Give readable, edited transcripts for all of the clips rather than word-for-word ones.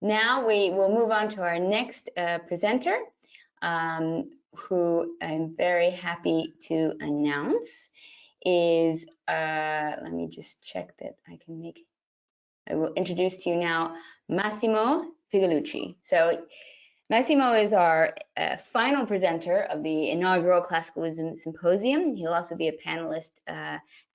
Now we will move on to our next presenter, who I'm very happy to announce is, let me just check that I will introduce to you now Massimo Pigliucci. So Massimo is our final presenter of the inaugural Classical Wisdom Symposium. He'll also be a panelist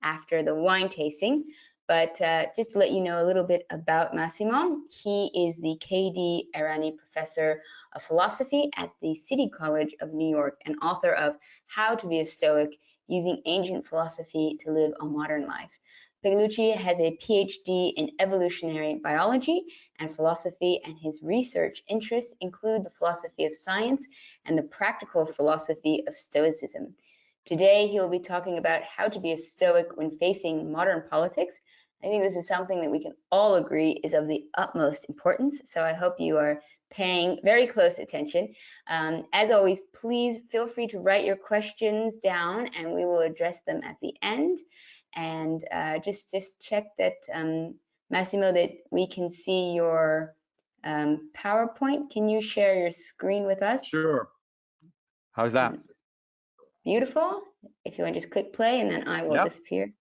after the wine tasting. But just to let you know a little bit about Massimo, he is the K.D. Arani Professor of Philosophy at the City College of New York and author of How to be a Stoic, Using Ancient Philosophy to Live a Modern Life. Pigliucci has a PhD in evolutionary biology and philosophy, and his research interests include the philosophy of science and the practical philosophy of Stoicism. Today, he will be talking about how to be a Stoic when facing modern politics. I think this is something that we can all agree is of the utmost importance, so I hope you are paying very close attention. As always, please feel free to write your questions down, and we will address them at the end. And just check that, Massimo, that we can see your PowerPoint. Can you share your screen with us? Sure. How's that? Beautiful. If you want to just click play, and then I will disappear.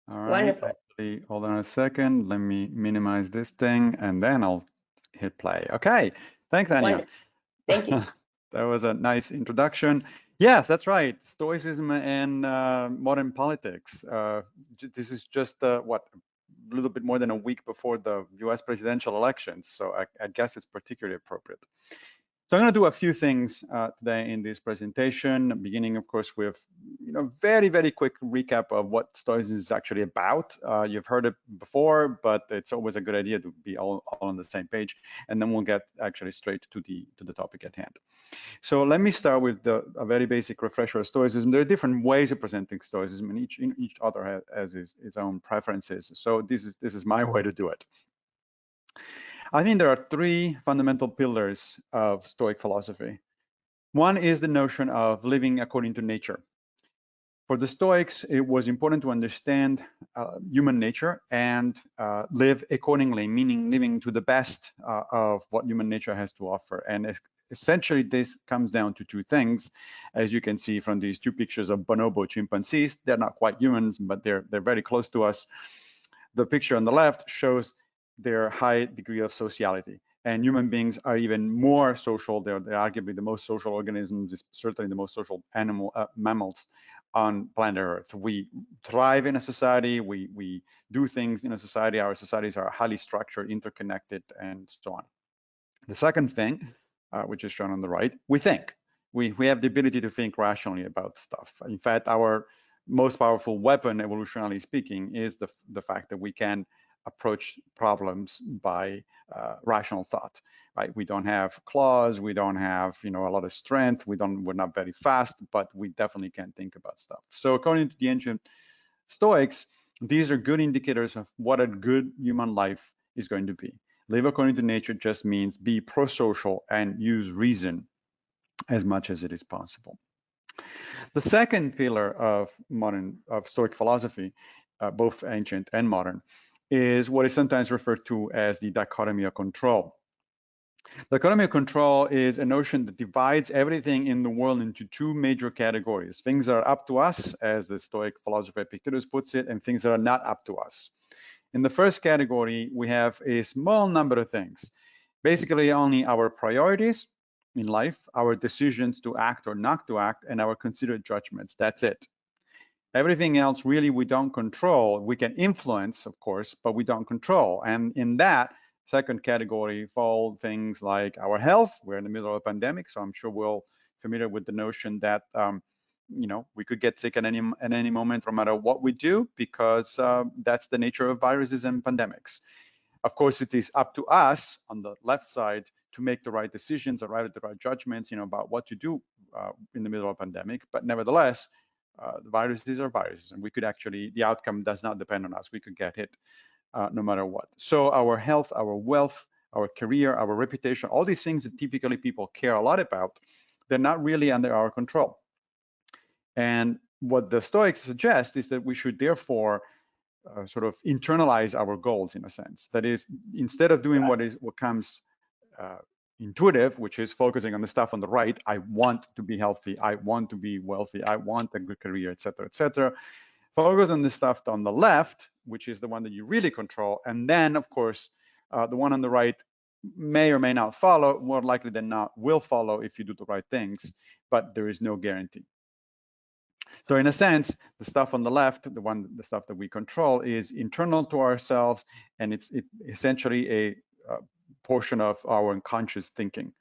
All right. Wonderful. Actually, hold on a second. Let me minimize this thing, and then I'll hit play. Okay. Thanks, Anya. Wonderful. Thank you. That was a nice introduction. Yes, that's right. Stoicism and modern politics. This is just what, a little bit more than a week before the U.S. presidential elections, so I guess it's particularly appropriate. So I'm going to do a few things today in this presentation, beginning, of course, with very, very quick recap of what Stoicism is actually about. You've heard it before, but it's always a good idea to be all on the same page, and then we'll get actually straight to the topic at hand. So let me start with a very basic refresher of Stoicism. There are different ways of presenting Stoicism, and each author has his own preferences. So this is my way to do it. I think there are three fundamental pillars of Stoic philosophy. One is the notion of living according to nature. For the Stoics, it was important to understand human nature and live accordingly, meaning living to the best of what human nature has to offer. And essentially, this comes down to two things. As you can see from these two pictures of bonobo chimpanzees, they're not quite humans, but they're very close to us. The picture on the left shows their high degree of sociality. And human beings are even more social. They're arguably the most social organisms, certainly the most social mammals on planet Earth. We thrive in a society. We do things in a society. Our societies are highly structured, interconnected, and so on. The second thing, which is shown on the right, we think. We have the ability to think rationally about stuff. In fact, our most powerful weapon, evolutionarily speaking, is the fact that we can approach problems by rational thought, right? We don't have claws, we don't have a lot of strength, we're not very fast, but we definitely can think about stuff. So according to the ancient Stoics, these are good indicators of what a good human life is going to be. Live according to nature just means be pro-social and use reason as much as it is possible. The second pillar of Stoic philosophy, both ancient and modern, is what is sometimes referred to as the dichotomy of control. The dichotomy of control is a notion that divides everything in the world into two major categories. Things that are up to us, as the Stoic philosopher Epictetus puts it, and things that are not up to us. In the first category, we have a small number of things, basically only our priorities in life, our decisions to act or not to act, and our considered judgments. That's it. Everything else really we don't control. We can influence, of course, but we don't control. And in that second category fall things like our health. We're in the middle of a pandemic, so I'm sure we're familiar with the notion that we could get sick at any moment, no matter what we do, because that's the nature of viruses and pandemics. Of course, it is up to us on the left side to make the right decisions, arrive at the right judgments, about what to do in the middle of a pandemic. But nevertheless, the viruses are viruses, and we could actually, the outcome does not depend on us. We could get hit no matter what. So our health, our wealth, our career, our reputation, all these things that typically people care a lot about, they're not really under our control. And what the Stoics suggest is that we should therefore sort of internalize our goals in a sense. That is, instead of doing what comes intuitive, which is focusing on the stuff on the right, I want to be healthy, I want to be wealthy, I want a good career, etc., etc. Focus on the stuff on the left, which is the one that you really control, and then, of course, the one on the right may or may not follow. More likely than not, will follow if you do the right things, but there is no guarantee. So in a sense, the stuff on the left, the stuff that we control, is internal to ourselves, and it's essentially a portion of our unconscious thinking.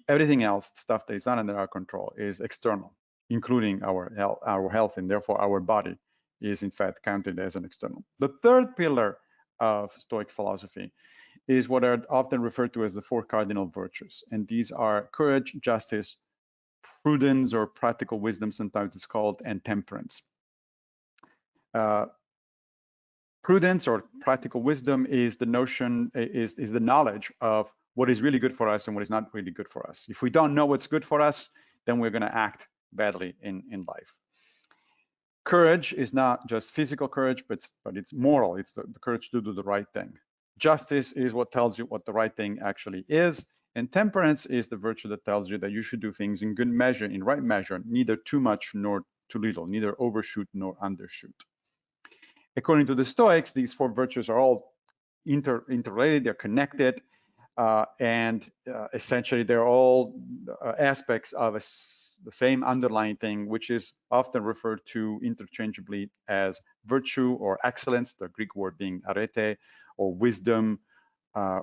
Everything else, stuff that is not under our control, is external, including our health, and therefore our body is in fact counted as an external. The third pillar of Stoic philosophy is what are often referred to as the four cardinal virtues, and these are courage, justice, prudence, or practical wisdom, sometimes it's called, and temperance. Prudence or practical wisdom is the notion, is the knowledge of what is really good for us and what is not really good for us. If we don't know what's good for us, then we're going to act badly in life. Courage is not just physical courage, but it's moral. It's the courage to do the right thing. Justice is what tells you what the right thing actually is. And temperance is the virtue that tells you that you should do things in good measure, in right measure, neither too much nor too little, neither overshoot nor undershoot. According to the Stoics, these four virtues are all interrelated, they're connected, and essentially they're all aspects of the same underlying thing, which is often referred to interchangeably as virtue or excellence, the Greek word being arete, or wisdom,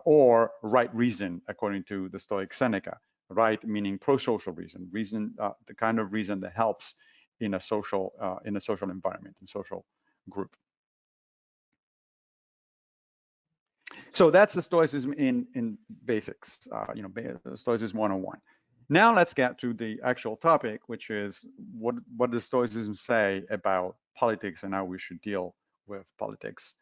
or right reason, according to the Stoic Seneca. Right meaning pro-social reason, the kind of reason that helps in a social environment, in social group. So that's the Stoicism in basics, Stoicism 101. Now let's get to the actual topic, which is what does Stoicism say about politics and how we should deal with politics,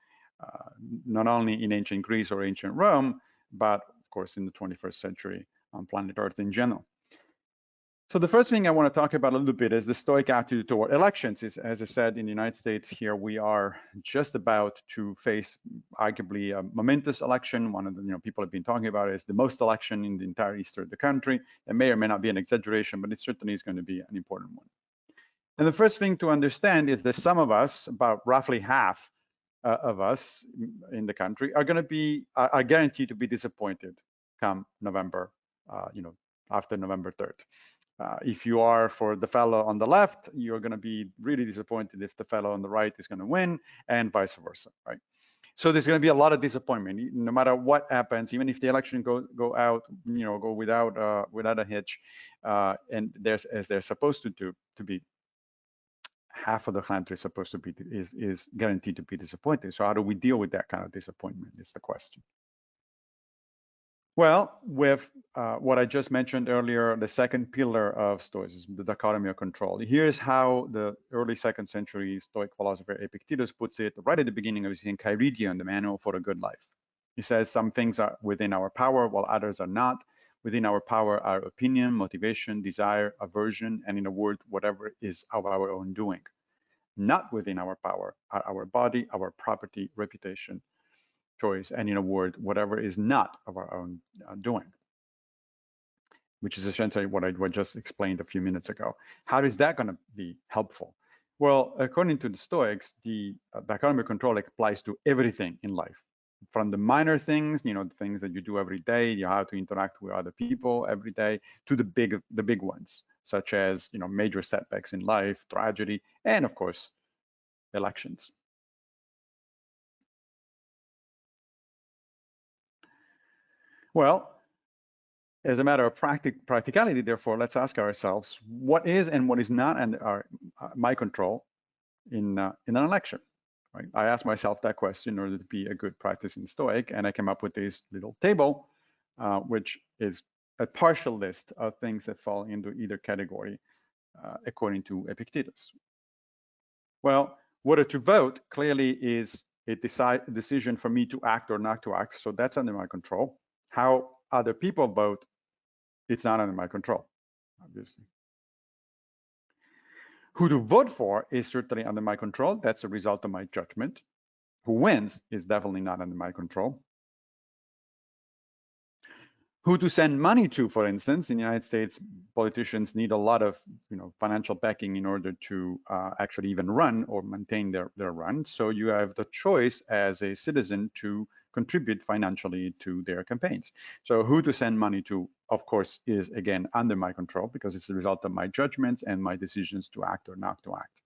not only in ancient Greece or ancient Rome, but of course in the 21st century on planet Earth in general. So the first thing I want to talk about a little bit is the Stoic attitude toward elections. As I said, in the United States here, we are just about to face arguably a momentous election. One of the people have been talking about it is the most election in the entire eastern of the country. It may or may not be an exaggeration, but it certainly is going to be an important one. And the first thing to understand is that some of us, about roughly half of us in the country, are guaranteed to be disappointed come November, after November 3rd. If you are for the fellow on the left, you're going to be really disappointed if the fellow on the right is going to win, and vice versa, right? So there's going to be a lot of disappointment, no matter what happens, even if the election go without a hitch, and as they're supposed to be. Half of the country is supposed to be is guaranteed to be disappointed. So how do we deal with that kind of disappointment? Is the question. Well, with what I just mentioned earlier, the second pillar of Stoicism, the dichotomy of control. Here's how the early 2nd century Stoic philosopher Epictetus puts it right at the beginning of his Enchiridion, the Manual for a Good Life. He says some things are within our power, while others are not. Within our power are opinion, motivation, desire, aversion, and in a word, whatever is of our own doing. Not within our power are our body, our property, reputation, choice, and in a word, whatever is not of our own doing, which is essentially what I just explained a few minutes ago. How is that going to be helpful? Well, according to the Stoics, the dichotomy of control applies to everything in life, from the minor things, the things that you do every day, you have to interact with other people every day, to the big ones, such as major setbacks in life, tragedy, and of course, elections. Well, as a matter of practicality, therefore, let's ask ourselves what is and what is not under my control in an election. Right? I asked myself that question in order to be a good practicing Stoic, and I came up with this little table, which is a partial list of things that fall into either category, according to Epictetus. Well, whether to vote clearly is a decision for me to act or not to act, so that's under my control. How other people vote, it's not under my control, obviously. Who to vote for is certainly under my control. That's a result of my judgment. Who wins is definitely not under my control. Who to send money to, for instance, in the United States, politicians need a lot of financial backing in order to actually even run or maintain their run. So you have the choice as a citizen to contribute financially to their campaigns. So who to send money to, of course, is again under my control because it's the result of my judgments and my decisions to act or not to act.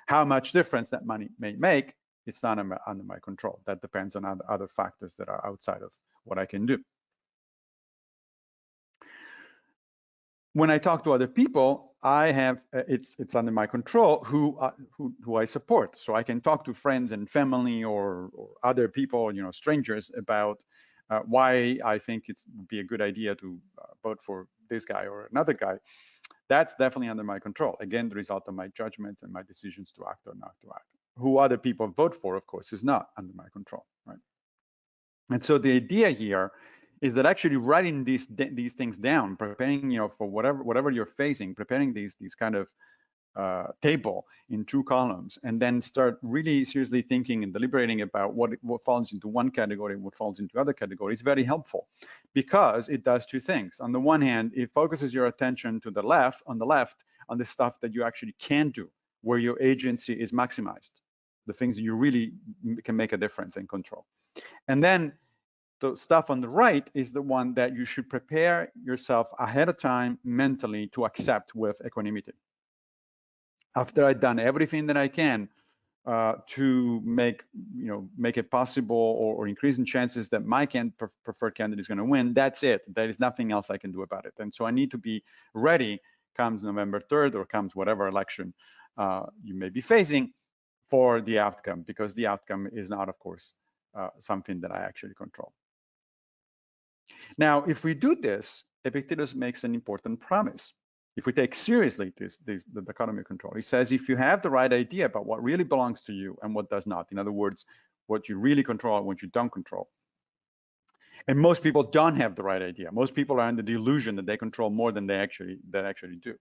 How much difference that money may make, it's not under my control. That depends on other factors that are outside of what I can do. When I talk to other people, I have it's under my control who I support. So I can talk to friends and family or other people, strangers, about why I think it would be a good idea to vote for this guy or another guy. That's definitely under my control. Again, the result of my judgments and my decisions to act or not to act. Who other people vote for, of course, is not under my control, right? And so the idea here is that actually writing these things down, preparing, for whatever you're facing, preparing these kind of table in 2 columns, and then start really seriously thinking and deliberating about what falls into one category and what falls into other categories, very helpful, because it does 2 things. On the one hand, it focuses your attention to the left, on the stuff that you actually can do, where your agency is maximized, the things you really can make a difference and control. And then the stuff on the right is the one that you should prepare yourself ahead of time mentally to accept with equanimity. After I've done everything that I can to make it possible or increase in chances that my preferred candidate is going to win, that's it. There is nothing else I can do about it. And so I need to be ready comes November 3rd or comes whatever election you may be facing for the outcome, because the outcome is not, of course, something that I actually control. Now, if we do this, Epictetus makes an important promise. If we take seriously the dichotomy of control, he says, if you have the right idea about what really belongs to you and what does not, in other words, what you really control and what you don't control, and most people don't have the right idea. Most people are under the illusion that they control more than they actually do.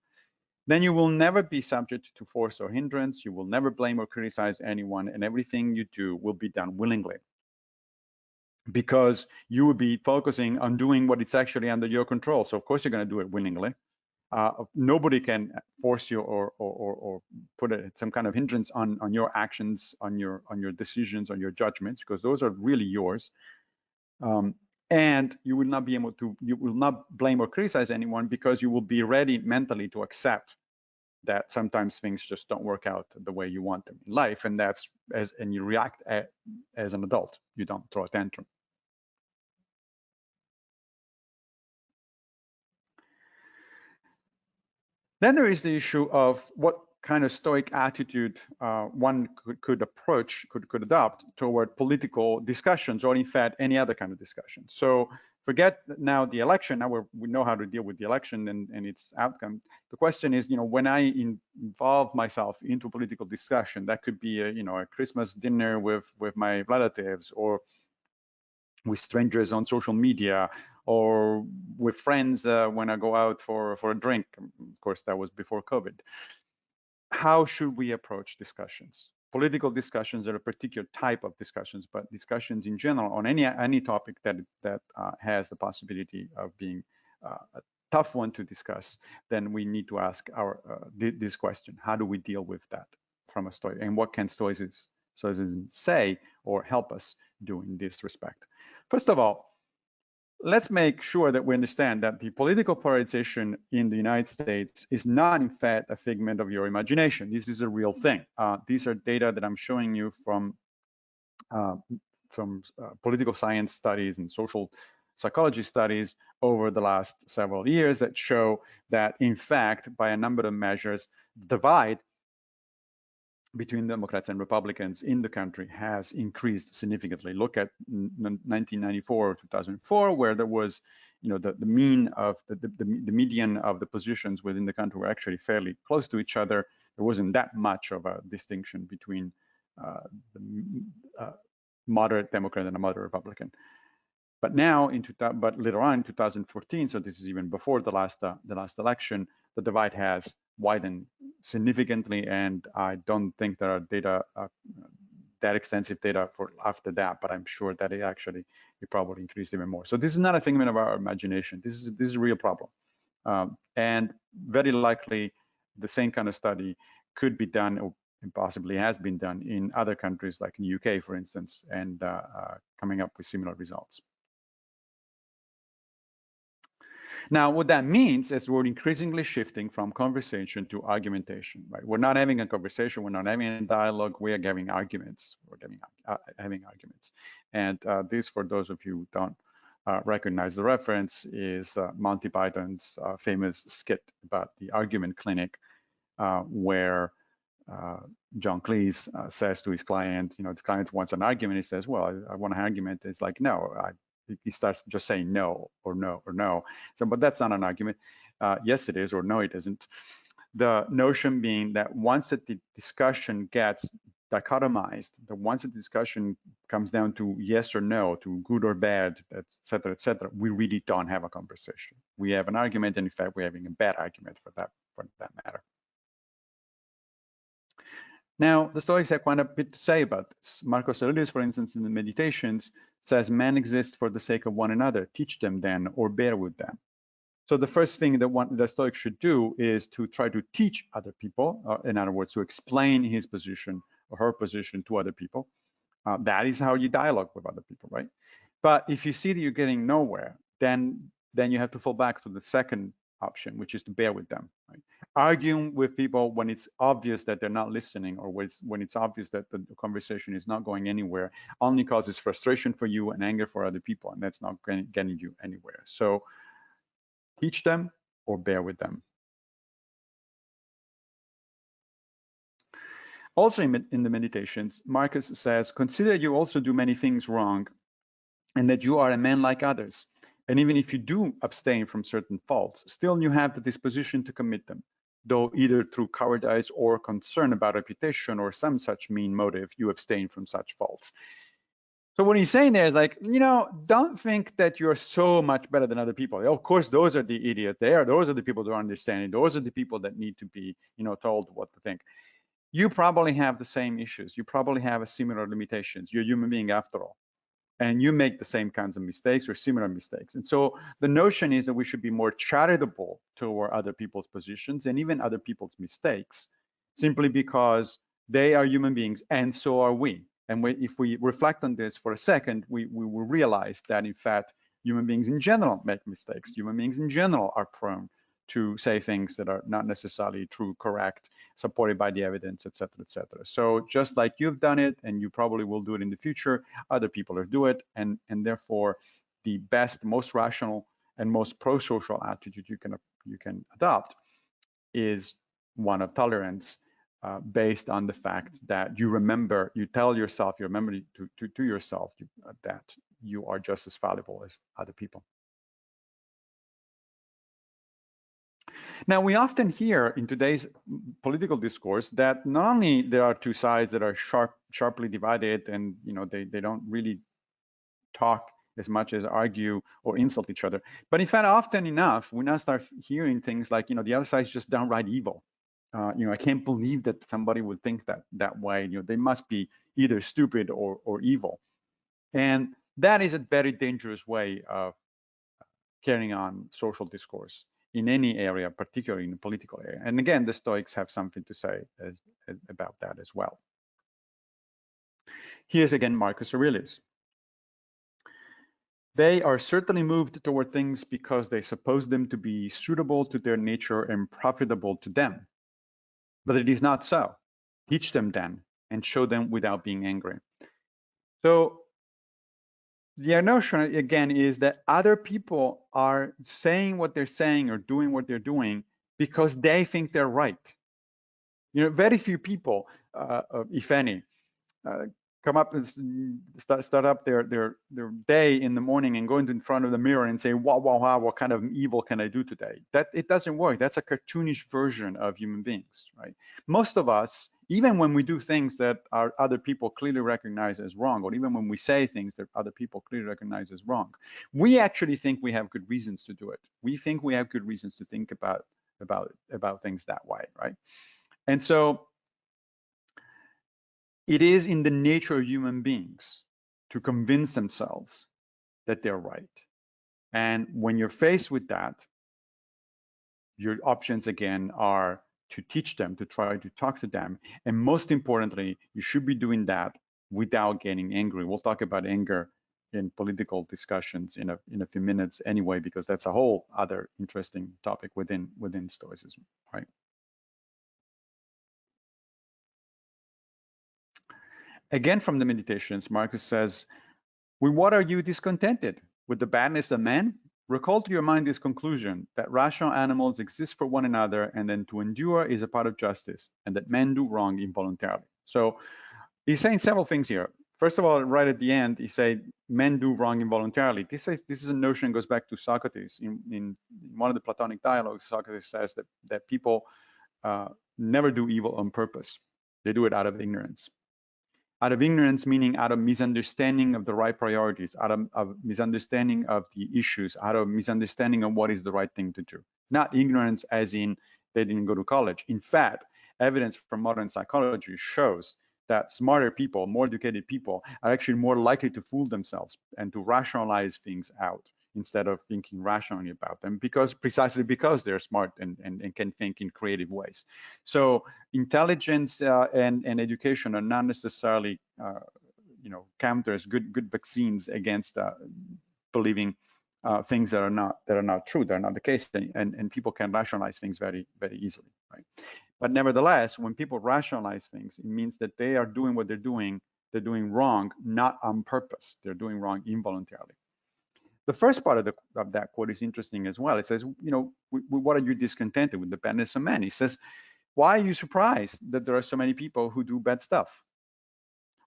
Then you will never be subject to force or hindrance. You will never blame or criticize anyone, and everything you do will be done willingly, because you will be focusing on doing what is actually under your control. So of course you're going to do it willingly. Nobody can force you or put some kind of hindrance on your actions, on your decisions, on your judgments, because those are really yours. And you will not be able to, you will not blame or criticize anyone, because you will be ready mentally to accept that sometimes things just don't work out the way you want them in life, and and you react as an adult. You don't throw a tantrum. Then there is the issue of what kind of Stoic attitude one could adopt toward political discussions, or in fact any other kind of discussion. So forget now the election. Now we know how to deal with the election and its outcome. The question is, when I involve myself into political discussion, that could be a Christmas dinner with my relatives, or with strangers on social media, or with friends when I go out for a drink. Of course, that was before COVID. How should we approach discussions? Political discussions are a particular type of discussions, but discussions in general on any topic that has the possibility of being a tough one to discuss, then we need to ask this question: how do we deal with that from a Stoic, and what can Stoicism say or help us do in this respect? First of all, let's make sure that we understand that the political polarization in the United States is not, in fact, a figment of your imagination. This is a real thing. These are data that I'm showing you from political science studies and social psychology studies over the last several years that show that, in fact, by a number of measures, the divide between Democrats and Republicans in the country has increased significantly. Look at 1994 or 2004, where there was, the mean of the median of the positions within the country were actually fairly close to each other. There wasn't that much of a distinction between the moderate Democrat and a moderate Republican. But now, but later on in 2014, so this is even before the last election, the divide has widen significantly, and I don't think there are data that extensive data for after that, but I'm sure that it probably increased even more. So this is not a figment of our imagination. This is a real problem, and very likely the same kind of study could be done, or possibly has been done in other countries, like in the UK, for instance, and coming up with similar results. Now, what that means is we're increasingly shifting from conversation to argumentation, right? We're not having a conversation, we're not having a dialogue, we are having arguments. We're having arguments. And this, for those of you who don't recognize the reference, is Monty Python's famous skit about the argument clinic, where John Cleese says to his client, his client wants an argument. He says, well, I want an argument. It's like, no, he starts just saying no or no or no. So, but that's not an argument. Yes, it is, or no, it isn't. The notion being that once the discussion gets dichotomized, that once the discussion comes down to yes or no, to good or bad, et cetera, we really don't have a conversation. We have an argument, and in fact, we're having a bad argument for that matter. Now, the Stoics have quite a bit to say about this. Marcus Aurelius, for instance, in the Meditations, says, men exist for the sake of one another. Teach them then, or bear with them. So the first thing that the Stoic should do is to try to teach other people, in other words, to explain his position or her position to other people. That is how you dialogue with other people, right? But if you see that you're getting nowhere, then you have to fall back to the second option, which is to bear with them, right? Arguing with people when it's obvious that they're not listening, or when it's obvious that the conversation is not going anywhere, only causes frustration for you and anger for other people, and that's not getting you anywhere. So teach them or bear with them. Also in the Meditations, Marcus says, consider you also do many things wrong, and that you are a man like others. And even if you do abstain from certain faults, still you have the disposition to commit them, though either through cowardice or concern about reputation or some such mean motive, you abstain from such faults. So what he's saying there is like, don't think that you're so much better than other people. Of course, those are the idiots there. Those are the people who are understanding. Those are the people that need to be, told what to think. You probably have the same issues. You probably have similar limitations. You're a human being after all. And you make the same kinds of mistakes or similar mistakes. And so the notion is that we should be more charitable toward other people's positions and even other people's mistakes, simply because they are human beings and so are we. And if we reflect on this for a second, we will realize that in fact, human beings in general make mistakes. Human beings in general are prone to say things that are not necessarily true, correct, supported by the evidence, et cetera, et cetera. So just like you've done it, and you probably will do it in the future, other people will do it, and therefore the best, most rational, and most pro-social attitude you can adopt is one of tolerance, based on the fact that you tell yourself, you remember to yourself that you are just as valuable as other people. Now, we often hear in today's political discourse that not only there are two sides that are sharply divided, and they don't really talk as much as argue or insult each other, but in fact, often enough, we now start hearing things like, the other side is just downright evil. I can't believe that somebody would think that way. They must be either stupid or evil, and that is a very dangerous way of carrying on social discourse in any area, particularly in the political area. And again, the Stoics have something to say about that as well. Here's again Marcus Aurelius. They are certainly moved toward things because they suppose them to be suitable to their nature and profitable to them. But it is not so. Teach them then, and show them without being angry. So the notion, again, is that other people are saying what they're saying or doing what they're doing because they think they're right. Very few people, if any, come up and start up their day in the morning and go in front of the mirror and say, wow, what kind of evil can I do today? That it doesn't work. That's a cartoonish version of human beings, right? Most of us, even when we do things that other people clearly recognize as wrong, or even when we say things that other people clearly recognize as wrong, we actually think we have good reasons to do it. We think we have good reasons to think about about things that way, right? And so it is in the nature of human beings to convince themselves that they're right. And when you're faced with that, your options again are to teach them, to try to talk to them. And most importantly, you should be doing that without getting angry. We'll talk about anger in political discussions in a few minutes anyway, because that's a whole other interesting topic within Stoicism, right? Again, from the Meditations, Marcus says, with what are you discontented? With the badness of men? Recall to your mind this conclusion, that rational animals exist for one another, and then to endure is a part of justice, and that men do wrong involuntarily. So he's saying several things here. First of all, right at the end, he said men do wrong involuntarily. This is a notion that goes back to Socrates. In one of the Platonic dialogues, Socrates says that people never do evil on purpose. They do it out of ignorance. Out of ignorance, meaning out of misunderstanding of the right priorities, out of misunderstanding of the issues, out of misunderstanding of what is the right thing to do. Not ignorance as in they didn't go to college. In fact, evidence from modern psychology shows that smarter people, more educated people, are actually more likely to fool themselves and to rationalize things out instead of thinking rationally about them, precisely because they're smart and can think in creative ways. So intelligence and education are not necessarily counters, good vaccines against believing things that are not true, that are not the case, and people can rationalize things very easily, right? But nevertheless, when people rationalize things, it means that they are doing what they're doing wrong, not on purpose. They're doing wrong involuntarily. The first part of that quote is interesting as well. It says, what are you discontented with the badness of men? He says, why are you surprised that there are so many people who do bad stuff?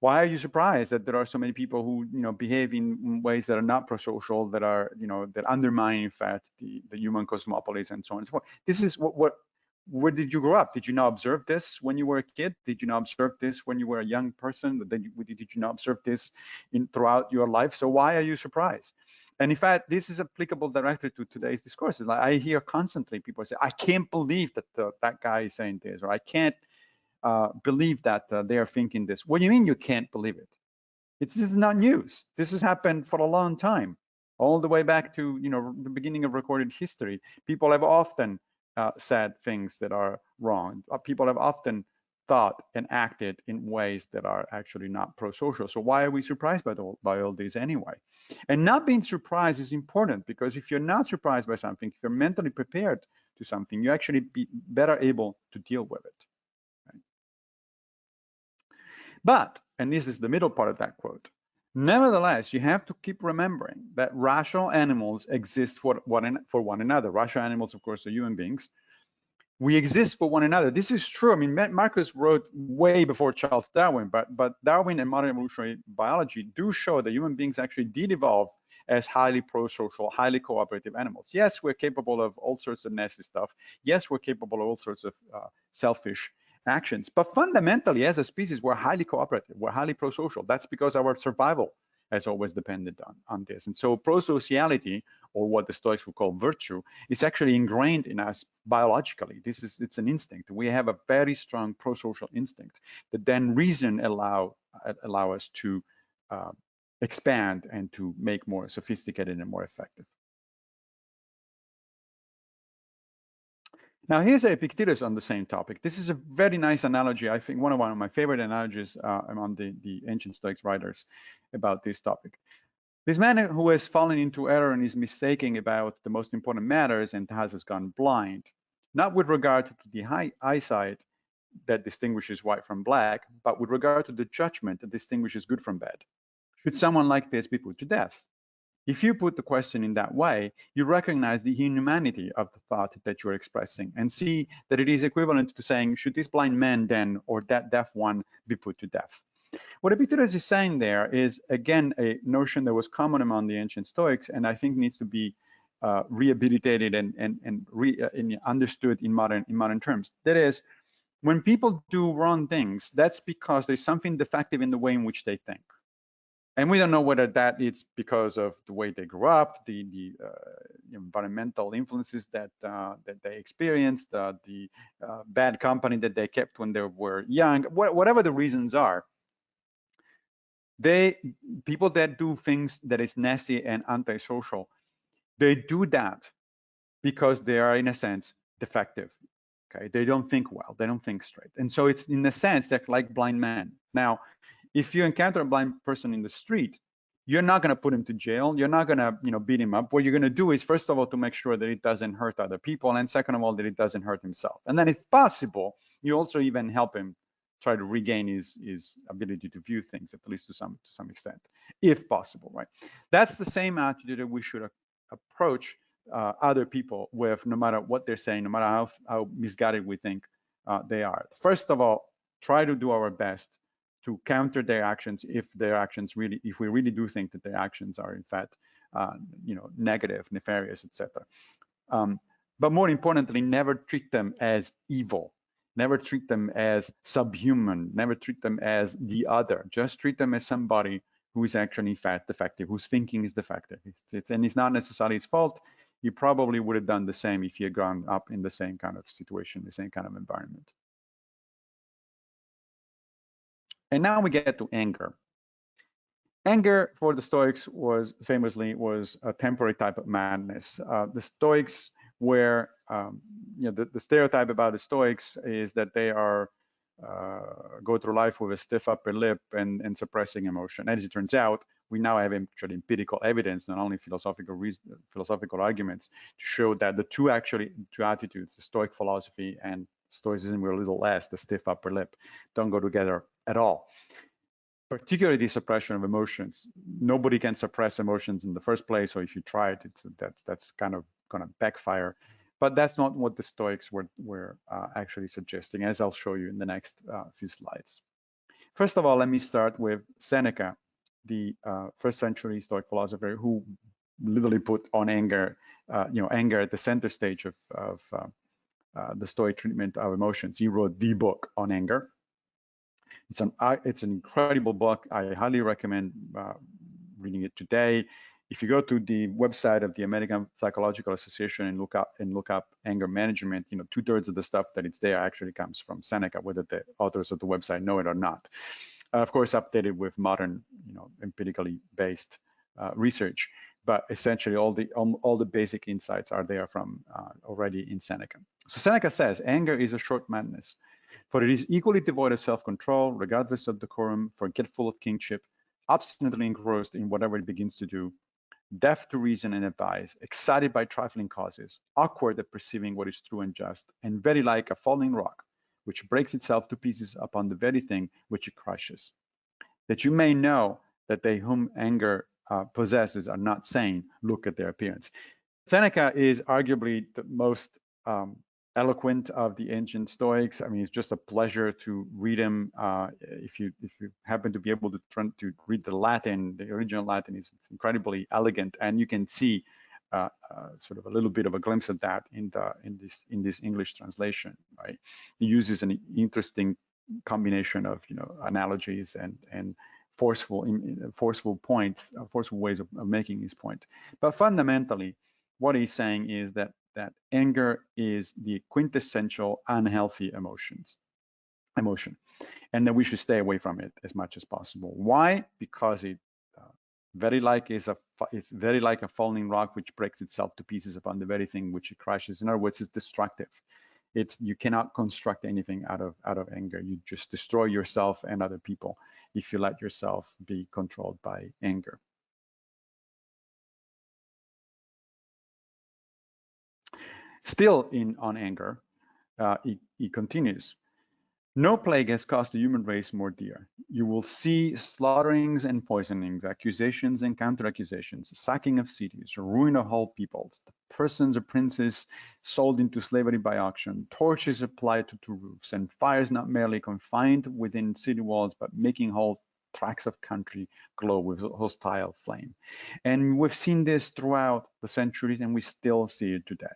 Why are you surprised that there are so many people who behave in ways that are not prosocial, that are that undermine in fact the human cosmopolis and so on and so forth? This is where did you grow up? Did you not observe this when you were a kid? Did you not observe this when you were a young person? Did you not observe this throughout your life? So why are you surprised? And in fact, this is applicable directly to today's discourses. Like I hear constantly people say, I can't believe that that guy is saying this, or I can't believe that they are thinking this. What do you mean you can't believe it? This is not news. This has happened for a long time, all the way back to the beginning of recorded history. People have often said things that are wrong. People have often thought and acted in ways that are actually not pro-social. So why are we surprised by all this anyway? And not being surprised is important, because if you're not surprised by something, if you're mentally prepared to something, you actually be better able to deal with it. Right? But, and this is the middle part of that quote, nevertheless, you have to keep remembering that rational animals exist for one another. Rational animals, of course, are human beings. We exist for one another. This is true. I mean, Marcus wrote way before Charles Darwin, but Darwin and modern evolutionary biology do show that human beings actually did evolve as highly pro-social, highly cooperative animals. Yes, we're capable of all sorts of nasty stuff. Yes, we're capable of all sorts of selfish actions. But fundamentally, as a species, we're highly cooperative. We're highly pro-social. That's because our survival has always depended on this. And so pro-sociality, or what the Stoics would call virtue, is actually ingrained in us biologically. It's an instinct. We have a very strong pro-social instinct that then reason allow us to expand and to make more sophisticated and more effective. Now, here's Epictetus on the same topic. This is a very nice analogy. I think one of my favorite analogies among the ancient Stoics writers about this topic. This man who has fallen into error and is mistaken about the most important matters and has gone blind, not with regard to the eyesight that distinguishes white from black, but with regard to the judgment that distinguishes good from bad. Should someone like this be put to death? If you put the question in that way, you recognize the inhumanity of the thought that you're expressing and see that it is equivalent to saying, should this blind man then, or that deaf one, be put to death? What Epictetus is saying there is, again, a notion that was common among the ancient Stoics, and I think needs to be rehabilitated and understood in modern terms. That is, when people do wrong things, that's because there's something defective in the way in which they think. And we don't know whether that is because of the way they grew up, the environmental influences that that they experienced, the bad company that they kept when they were young, whatever the reasons are. People that do things that is nasty and antisocial, they do that because they are, in a sense, defective. Okay, they don't think well, they don't think straight, and so it's in a sense they're like blind men. Now, if you encounter a blind person in the street, you're not going to put him to jail. You're not going to, beat him up. What you're going to do is, first of all, to make sure that it doesn't hurt other people, and second of all, that it doesn't hurt himself. And then, if possible, you also even help him try to regain his ability to view things, at least to some extent, if possible, right? That's the same attitude that we should approach other people with, no matter what they're saying, no matter how misguided we think they are. First of all, try to do our best to counter their actions if we really do think that their actions are in fact, negative, nefarious, etc. But more importantly, never treat them as evil. Never treat them as subhuman. Never treat them as the other. Just treat them as somebody who is actually in fact defective, whose thinking is defective. And it's not necessarily his fault. You probably would have done the same if you had grown up in the same kind of situation, the same kind of environment. And now we get to anger. Anger for the Stoics was famously a temporary type of madness. The Stoics were, the stereotype about the Stoics is that they are go through life with a stiff upper lip and suppressing emotion. As it turns out, we now have actually empirical evidence, not only philosophical arguments, to show that the two attitudes, the Stoic philosophy and Stoicism, were a little less, the stiff upper lip, don't go together at all. Particularly the suppression of emotions. Nobody can suppress emotions in the first place, or if you try it, that's kind of going to backfire. But that's not what the Stoics were actually suggesting, as I'll show you in the next few slides. First of all, let me start with Seneca, the first century Stoic philosopher, who literally put on anger, anger at the center stage of the Stoic treatment of emotions. He wrote the book on anger. It's an incredible book. I highly recommend reading it today. If you go to the website of the American Psychological Association and look up anger management, 2/3 of the stuff that it's there actually comes from Seneca, whether the authors of the website know it or not. Of course, updated with modern, empirically based research, but essentially all the basic insights are there from already in Seneca. So Seneca says, anger is a short madness, for it is equally devoid of self-control, regardless of decorum, forgetful of kingship, obstinately engrossed in whatever it begins to do, deaf to reason and advice, excited by trifling causes, awkward at perceiving what is true and just, and very like a falling rock, which breaks itself to pieces upon the very thing which it crushes. That you may know that they whom anger possesses are not sane, look at their appearance. Seneca is arguably the most eloquent of the ancient Stoics. I mean, it's just a pleasure to read him. If you happen to be able to read the Latin, the original Latin is incredibly elegant, and you can see sort of a little bit of a glimpse of that in this English translation. Right, he uses an interesting combination of analogies and forceful points, forceful ways of making his point. But fundamentally, what he's saying is that anger is the quintessential unhealthy emotion, and that we should stay away from it as much as possible. Why? Because it's very like a falling rock which breaks itself to pieces upon the very thing which it crushes. In other words, it's destructive. You cannot construct anything out of anger. You just destroy yourself and other people if you let yourself be controlled by anger. Still on anger, he continues. No plague has cost the human race more dear. You will see slaughterings and poisonings, accusations and counter-accusations, sacking of cities, ruin of whole peoples, the persons of princes sold into slavery by auction, torches applied to roofs, and fires not merely confined within city walls, but making whole tracts of country glow with hostile flame. And we've seen this throughout the centuries, and we still see it today.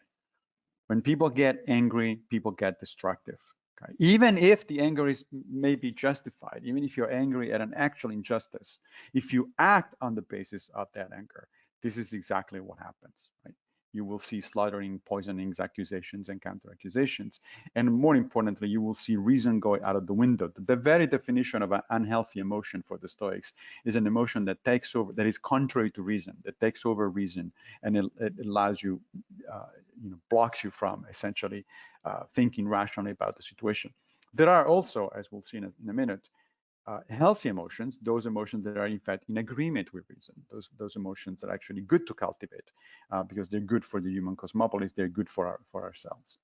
When people get angry, people get destructive. Okay? Even if the anger may be justified, even if you're angry at an actual injustice, if you act on the basis of that anger, this is exactly what happens. Right? you will see slaughtering, poisonings, accusations, and counter-accusations. And more importantly, you will see reason going out of the window. The very definition of an unhealthy emotion for the Stoics is an emotion that takes over, that is contrary to reason, that takes over reason, and it allows you, blocks you from essentially thinking rationally about the situation. There are also, as we'll see in a minute, healthy emotions, those emotions that are in fact in agreement with reason, those emotions that are actually good to cultivate because they're good for the human cosmopolis, they're good for ourselves.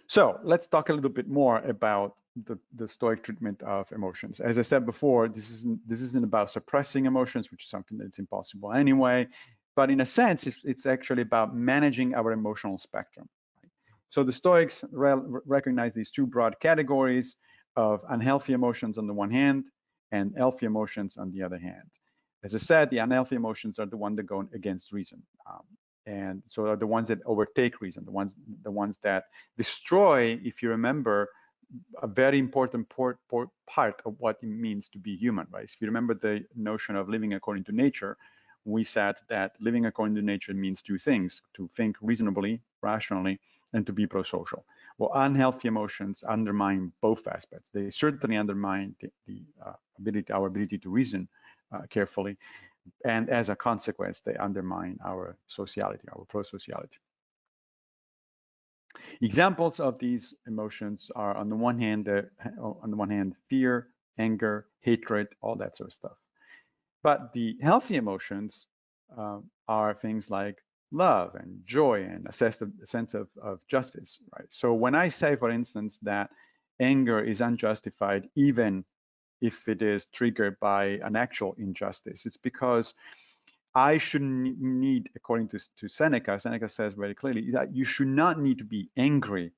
So let's talk a little bit more about the Stoic treatment of emotions. As I said before, this isn't about suppressing emotions, which is something that's impossible anyway, but in a sense, it's actually about managing our emotional spectrum. So the Stoics recognize these two broad categories of unhealthy emotions on the one hand and healthy emotions on the other hand. As I said, the unhealthy emotions are the ones that go against reason. And so are the ones that overtake reason, the ones that destroy, if you remember, a very important part of what it means to be human, right? If you remember the notion of living according to nature, we said that living according to nature means two things: to think reasonably, rationally, and to be pro-social. Well, unhealthy emotions undermine both aspects. They certainly undermine our ability to reason carefully, and as a consequence, they undermine our sociality, our pro-sociality. Examples of these emotions are, on the one hand, fear, anger, hatred, all that sort of stuff. But the healthy emotions are things like love and joy and a sense of justice, right? So when I say, for instance, that anger is unjustified, even if it is triggered by an actual injustice, it's because I shouldn't need, according to Seneca says very clearly that you should not need to be angry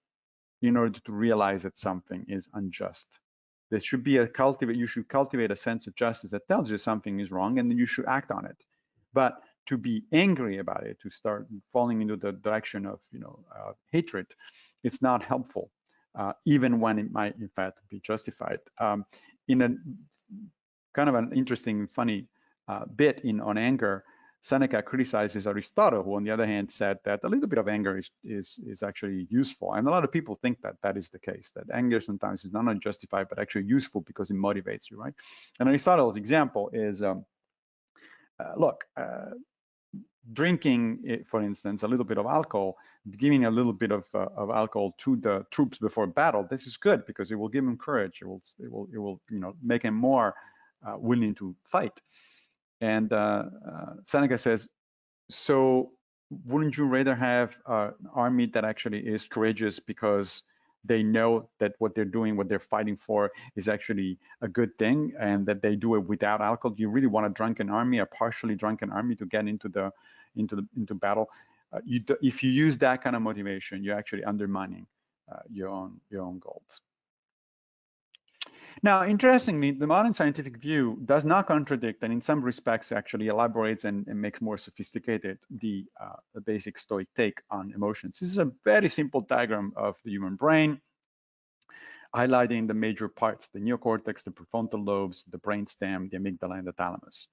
in order to realize that something is unjust. There should be you should cultivate a sense of justice that tells you something is wrong, and then you should act on it. But to be angry about it, to start falling into the direction of hatred, it's not helpful, even when it might in fact be justified. In a kind of an interesting, funny bit on anger, Seneca criticizes Aristotle, who on the other hand said that a little bit of anger is actually useful. And a lot of people think that that is the case, that anger sometimes is not only justified, but actually useful because it motivates you, right? And Aristotle's example is, look, drinking, for instance, a little bit of alcohol, giving a little bit of alcohol to the troops before battle, this is good because it will give them courage. It will make them more willing to fight. And Seneca says, so wouldn't you rather have an army that actually is courageous because they know that what they're doing, what they're fighting for is actually a good thing, and that they do it without alcohol? Do you really want a drunken army, a partially drunken army, to get into battle? If you use that kind of motivation, you're actually undermining your own goals. Now, interestingly, the modern scientific view does not contradict, and in some respects actually elaborates and makes more sophisticated the basic Stoic take on emotions. This is a very simple diagram of the human brain, highlighting the major parts: the neocortex, the prefrontal lobes, the brainstem, the amygdala, and the thalamus.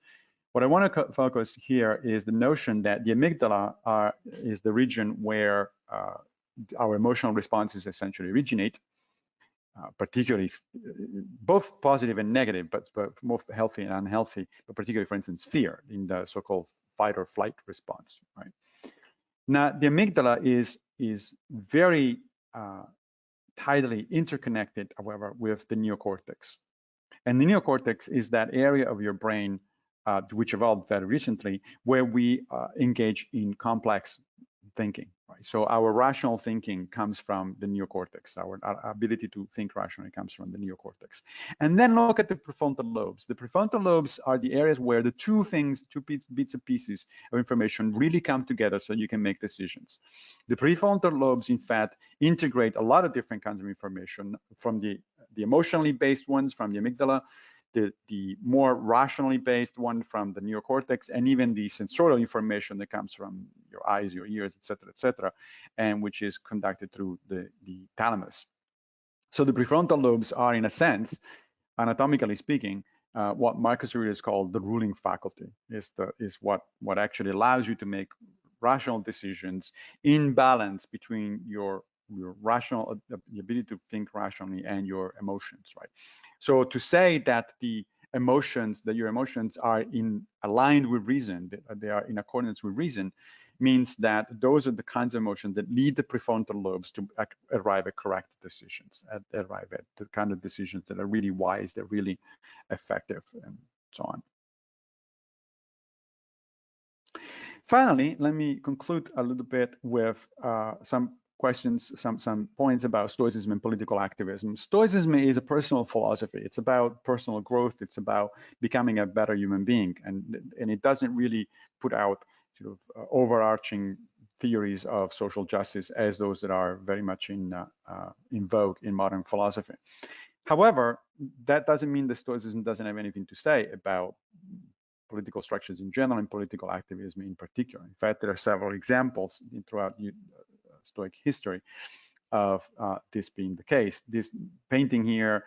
What I want to focus here is the notion that the amygdala is the region where our emotional responses essentially originate. Particularly both positive and negative, but more healthy and unhealthy, but particularly, for instance, fear in the so-called fight or flight response, right? Now, the amygdala is very tightly interconnected, however, with the neocortex. And the neocortex is that area of your brain which evolved very recently, where we engage in complex thinking, right? So our rational thinking comes from the neocortex. Our ability to think rationally comes from the neocortex. And then look at the prefrontal lobes. The prefrontal lobes are the areas where the two bits and pieces of information really come together so you can make decisions. The prefrontal lobes, in fact, integrate a lot of different kinds of information, from the emotionally based ones from the amygdala, the more rationally based one from the neocortex, and even the sensorial information that comes from your eyes, your ears, et cetera, and which is conducted through the thalamus. So the prefrontal lobes are, in a sense, anatomically speaking, what Marcus Aurelius called the ruling faculty, is what actually allows you to make rational decisions in balance between your rational ability to think rationally and your emotions, right? So to say that your emotions are aligned with reason, they are in accordance with reason, means that those are the kinds of emotions that lead the prefrontal lobes to arrive at correct decisions, arrive at the kind of decisions that are really wise, they're really effective, and so on. Finally, let me conclude a little bit with some questions, some points about Stoicism and political activism. Stoicism is a personal philosophy. It's about personal growth. It's about becoming a better human being, and it doesn't really put out sort of overarching theories of social justice as those that are very much in vogue in modern philosophy. However, that doesn't mean that Stoicism doesn't have anything to say about political structures in general and political activism in particular. In fact, there are several examples throughout Stoic history of this being the case. This painting here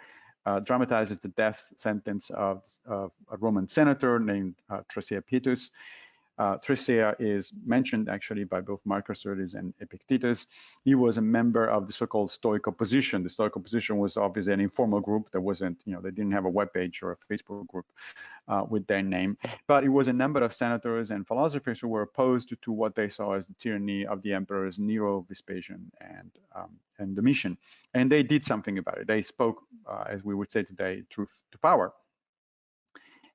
dramatizes the death sentence of a Roman senator named Thrasea Paetus. Thrasea is mentioned actually by both Marcus Aurelius and Epictetus. He was a member of the so-called Stoic opposition. The Stoic opposition was obviously an informal group that wasn't, they didn't have a webpage or a Facebook group with their name, but it was a number of senators and philosophers who were opposed to what they saw as the tyranny of the emperors Nero, Vespasian, and Domitian. And they did something about it. They spoke, as we would say today, truth to power.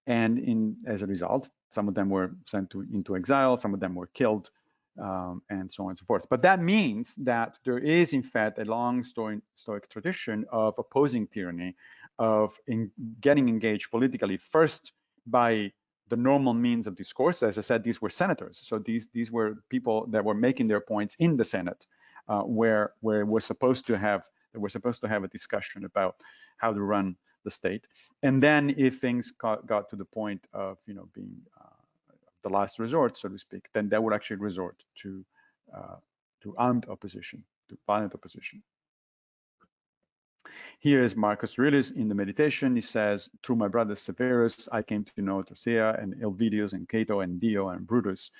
And as a result, some of them were sent into exile, some of them were killed, and so on and so forth. But that means that there is, in fact, a long Stoic tradition of opposing tyranny, of getting engaged politically, first by the normal means of discourse. As I said, these were senators. So these were people that were making their points in the Senate, where we're supposed to have a discussion about how to run the state. And then if things got to the point of being the last resort, so to speak, then they would actually resort to armed opposition, to violent opposition. Here is Marcus Aurelius in the Meditation. He says, "Through my brother Severus, I came to know Thrasea and Elvidius and Cato and Dio and Brutus,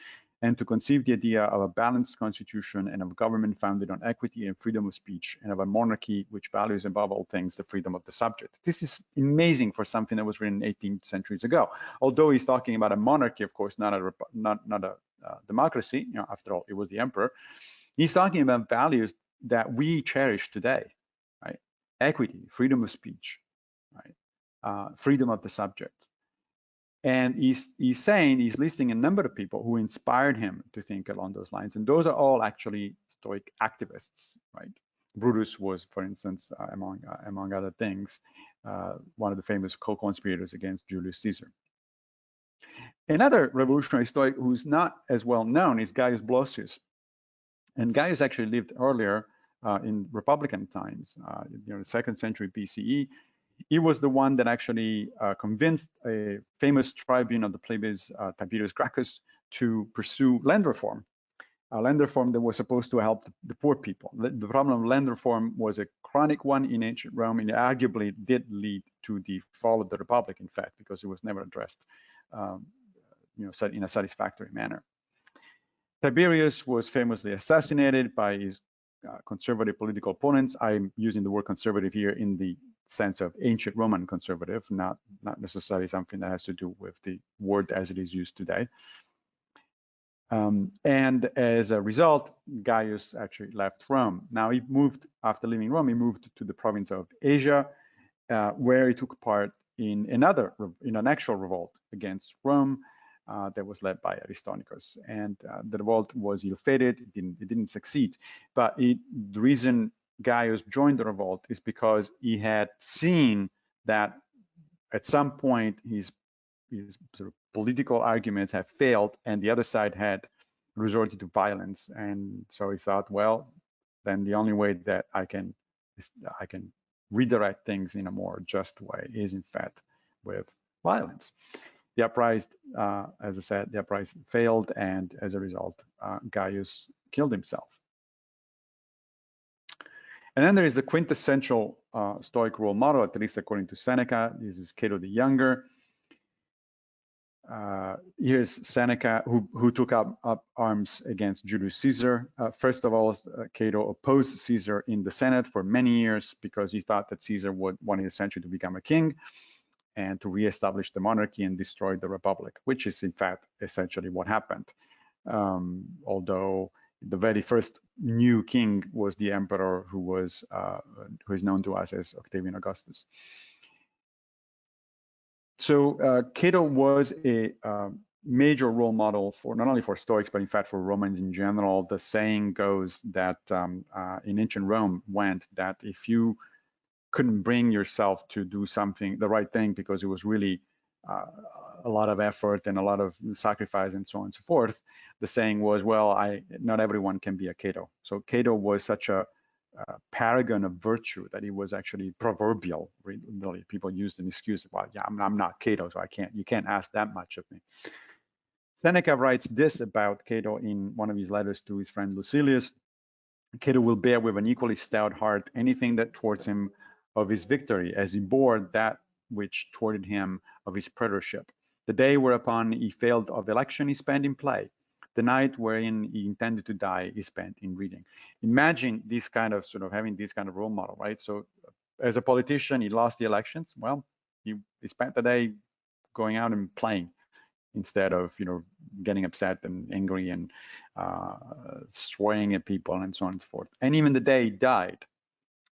and to conceive the idea of a balanced constitution and of a government founded on equity and freedom of speech, and of a monarchy which values above all things the freedom of the subject." This is amazing for something that was written 18 centuries ago. Although he's talking about a monarchy, of course, not a democracy. After all, it was the emperor. He's talking about values that we cherish today, right? Equity, freedom of speech, right? Freedom of the subject. And he's listing a number of people who inspired him to think along those lines. And those are all actually Stoic activists, right? Brutus was, for instance, among other things, one of the famous co-conspirators against Julius Caesar. Another revolutionary Stoic who's not as well known is Gaius Blossius. And Gaius actually lived earlier in Republican times, the 2nd century BCE. He was the one that actually convinced a famous tribune of the plebeians, Tiberius Gracchus, to pursue land reform. A land reform that was supposed to help the poor people. The problem of land reform was a chronic one in ancient Rome, and it arguably did lead to the fall of the Republic, in fact, because it was never addressed in a satisfactory manner. Tiberius was famously assassinated by his conservative political opponents. I'm using the word conservative here in the sense of ancient Roman conservative, not necessarily something that has to do with the word as it is used today. And as a result, Gaius actually left Rome. Now he moved, after leaving Rome, he moved to the province of Asia, where he took part in an actual revolt against Rome that was led by Aristarchus. And the revolt was ill-fated, it didn't succeed. But the reason Gaius joined the revolt is because he had seen that at some point his sort of political arguments have failed and the other side had resorted to violence. And so he thought, well, then the only way that I can redirect things in a more just way is in fact with violence. The uprising, as I said, the uprising failed, and as a result, Gaius killed himself. And then there is the quintessential Stoic role model, at least according to Seneca. This is Cato the Younger. Here's Seneca, who took up arms against Julius Caesar. First of all, Cato opposed Caesar in the Senate for many years because he thought that Caesar wanted essentially to become a king and to reestablish the monarchy and destroy the republic, which is in fact essentially what happened. Although the very first new king was the emperor who is known to us as Octavian Augustus. So Cato was a major role model for not only for Stoics, but in fact for Romans in general. The saying goes that in ancient Rome went that if you couldn't bring yourself to do something, the right thing, because it was really a lot of effort and a lot of sacrifice and so on and so forth, the saying was, well, not everyone can be a Cato. So Cato was such a paragon of virtue that it was actually proverbial. Really, people used an excuse, well, yeah, I'm not Cato, so you can't ask that much of me. Seneca writes this about Cato in one of his letters to his friend Lucilius. Cato will bear with an equally stout heart anything that thwarts him of his victory, as he bore that which thwarted him of his praetorship. The day whereupon he failed of election he spent in play. The night wherein he intended to die he spent in reading. Imagine this kind of having this kind of role model, right? So as a politician, he lost the elections. Well, he spent the day going out and playing instead of getting upset and angry and swearing at people and so on and so forth. And even the day he died,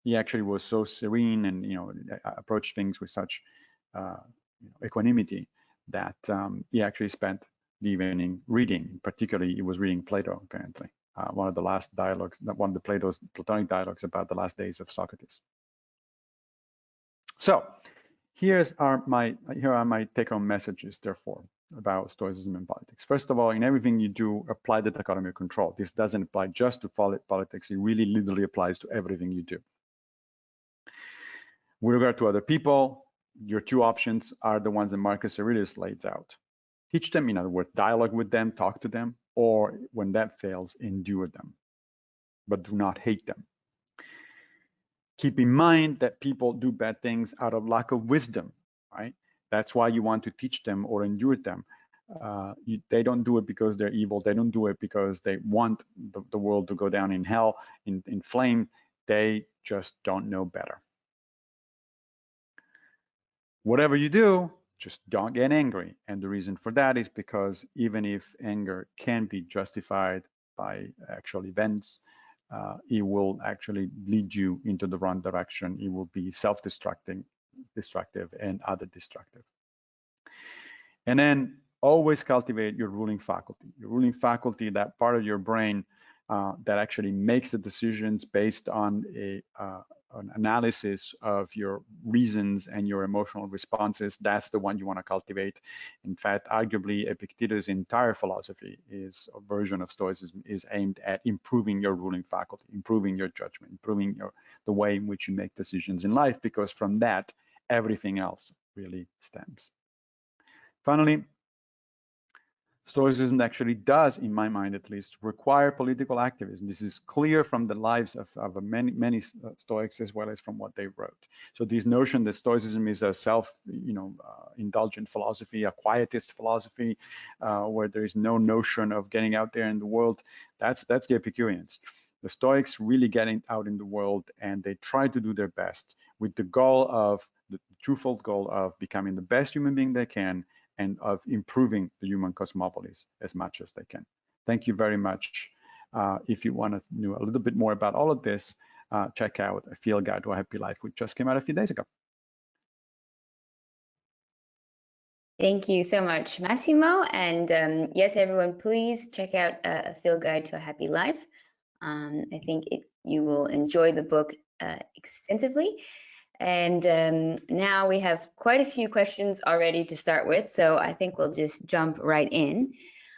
he actually was so serene and approached things with such equanimity that he actually spent the evening reading. Particularly, he was reading Plato, apparently. One of the last dialogues, one of the Plato's Platonic dialogues about the last days of Socrates. So here are my take-home messages, therefore, about Stoicism and politics. First of all, in everything you do, apply the dichotomy of control. This doesn't apply just to politics. It really literally applies to everything you do. With regard to other people, your two options are the ones that Marcus Aurelius lays out. Teach them, in other words, dialogue with them, talk to them, or when that fails, endure them, but do not hate them. Keep in mind that people do bad things out of lack of wisdom, right? That's why you want to teach them or endure them. They don't do it because they're evil. They don't do it because they want the world to go down in hell, in flame. They just don't know better. Whatever you do, just don't get angry. And the reason for that is because even if anger can be justified by actual events, it will actually lead you into the wrong direction. It will be self-destructive and other destructive. And then always cultivate your ruling faculty. Your ruling faculty, that part of your brain that actually makes the decisions based on an analysis of your reasons and your emotional responses, that's the one you want to cultivate. In fact, arguably, Epictetus' entire philosophy is a version of Stoicism, is aimed at improving your ruling faculty, improving your judgment, improving the way in which you make decisions in life, because from that, everything else really stems. Finally, Stoicism actually does, in my mind at least, require political activism. This is clear from the lives of many Stoics, as well as from what they wrote. So this notion that Stoicism is a self-indulgent philosophy, a quietist philosophy, where there is no notion of getting out there in the world, that's the Epicureans. The Stoics really getting out in the world, and they try to do their best with the twofold goal of becoming the best human being they can, and of improving the human cosmopolis as much as they can. Thank you very much. If you want to know a little bit more about all of this, check out A Field Guide to a Happy Life, which just came out a few days ago. Thank you so much, Massimo. And yes, everyone, please check out A Field Guide to a Happy Life. I think you will enjoy the book extensively. And now we have quite a few questions already to start with, so I think we'll just jump right in.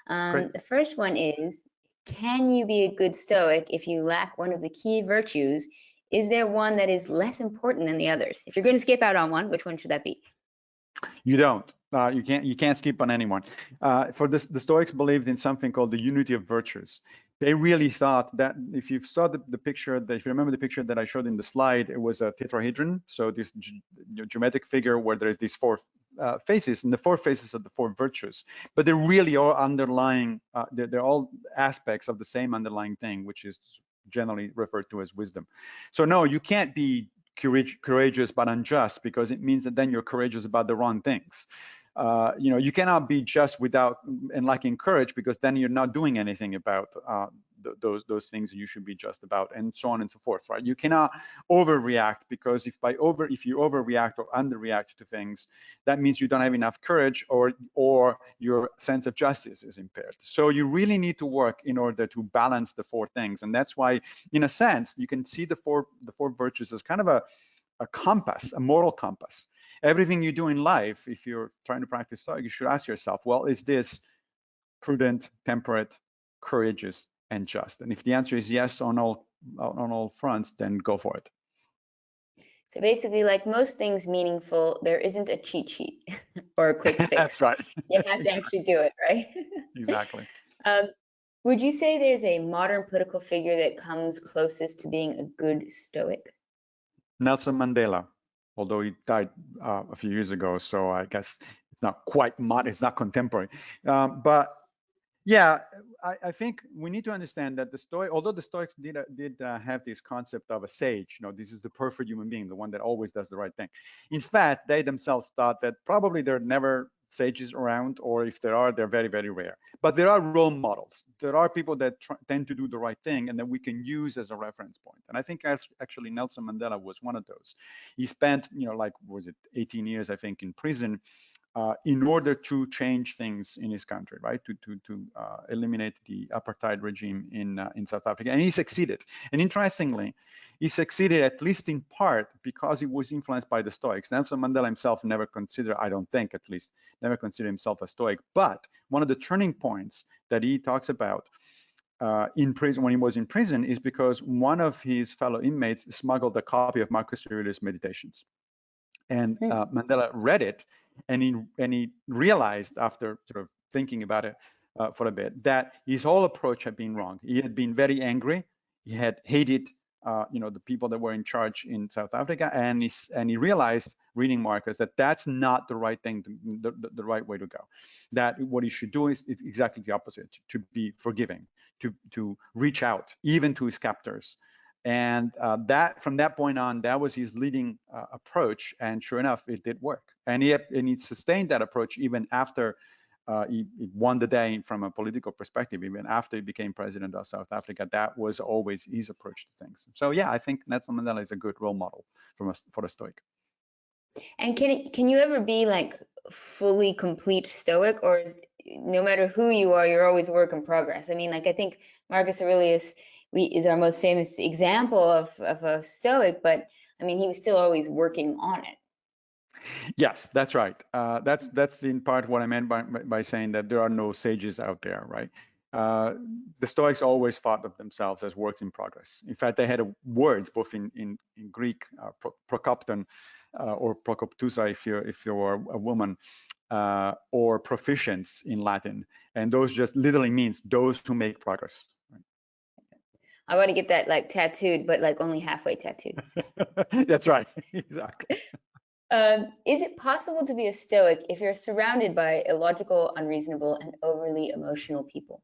The first one is, can you be a good Stoic if you lack one of the key virtues? Is there one that is less important than the others? If you're going to skip out on one, which one should that be? You don't. You can't skip on anyone. For this, the Stoics believed in something called the unity of virtues. They really thought that if you saw the picture, if you remember the picture that I showed in the slide, it was a tetrahedron. So this geometric figure where there is these four phases, and the four phases of the four virtues, but they're really all underlying, they're all aspects of the same underlying thing, which is generally referred to as wisdom. So no, you can't be courageous but unjust, because it means that then you're courageous about the wrong things. You cannot be just without and lacking courage, because then you're not doing anything about those things you should be just about, and so on and so forth, right? You cannot overreact, because if you overreact or underreact to things, that means you don't have enough courage, or your sense of justice is impaired. So you really need to work in order to balance the four things, and that's why, in a sense, you can see the four virtues as kind of a compass, a moral compass. Everything you do in life, if you're trying to practice Stoic, you should ask yourself, well, is this prudent, temperate, courageous, and just? And if the answer is yes on all fronts, then go for it. So basically, like most things meaningful, there isn't a cheat sheet or a quick fix. That's right. You have to actually do it, right? Exactly. Would you say there's a modern political figure that comes closest to being a good Stoic? Nelson Mandela, although he died a few years ago, so I guess it's not quite modern, it's not contemporary. But yeah, I think we need to understand that although the Stoics did have this concept of a sage, this is the perfect human being, the one that always does the right thing. In fact, they themselves thought that probably there are never sages around, or if there are, they're very, very rare. But there are role models. There are people that tend to do the right thing and that we can use as a reference point. And I think actually Nelson Mandela was one of those. He spent, was it 18 years, I think, in prison, in order to change things in his country, right? To eliminate the apartheid regime in South Africa, and he succeeded. And interestingly, he succeeded at least in part because he was influenced by the Stoics. Nelson Mandela himself never considered, I don't think at least, never considered himself a Stoic. But one of the turning points that he talks about in prison, when he was in prison, is because one of his fellow inmates smuggled a copy of Marcus Aurelius' Meditations. And Mandela read it, and he realized, after sort of thinking about it for a bit, that his whole approach had been wrong. He had been very angry. He had hated the people that were in charge in South Africa, and he realized, reading Marcus, that that's not the right thing, the right way to go. That what he should do is exactly the opposite: to be forgiving, to reach out even to his captors. And that, from that point on, that was his leading approach. And sure enough, it did work. And he sustained that approach even after he won the day from a political perspective. Even after he became president of South Africa, that was always his approach to things. So yeah, I think Nelson Mandela is a good role model for a Stoic. And can you ever be like fully complete Stoic, or no matter who you are, you're always a work in progress? I mean, like, I think Marcus Aurelius is our most famous example of a Stoic, but I mean, he was still always working on it. Yes, that's right. That's in part what I meant by saying that there are no sages out there, right? The Stoics always thought of themselves as works in progress. In fact, they had words both in Greek, prokopton, or prokoptusa if you're a woman, or proficients in Latin, and those just literally means those who make progress. Right? I want to get that like tattooed, but like only halfway tattooed. That's right, exactly. Is it possible to be a Stoic if you're surrounded by illogical, unreasonable, and overly emotional people?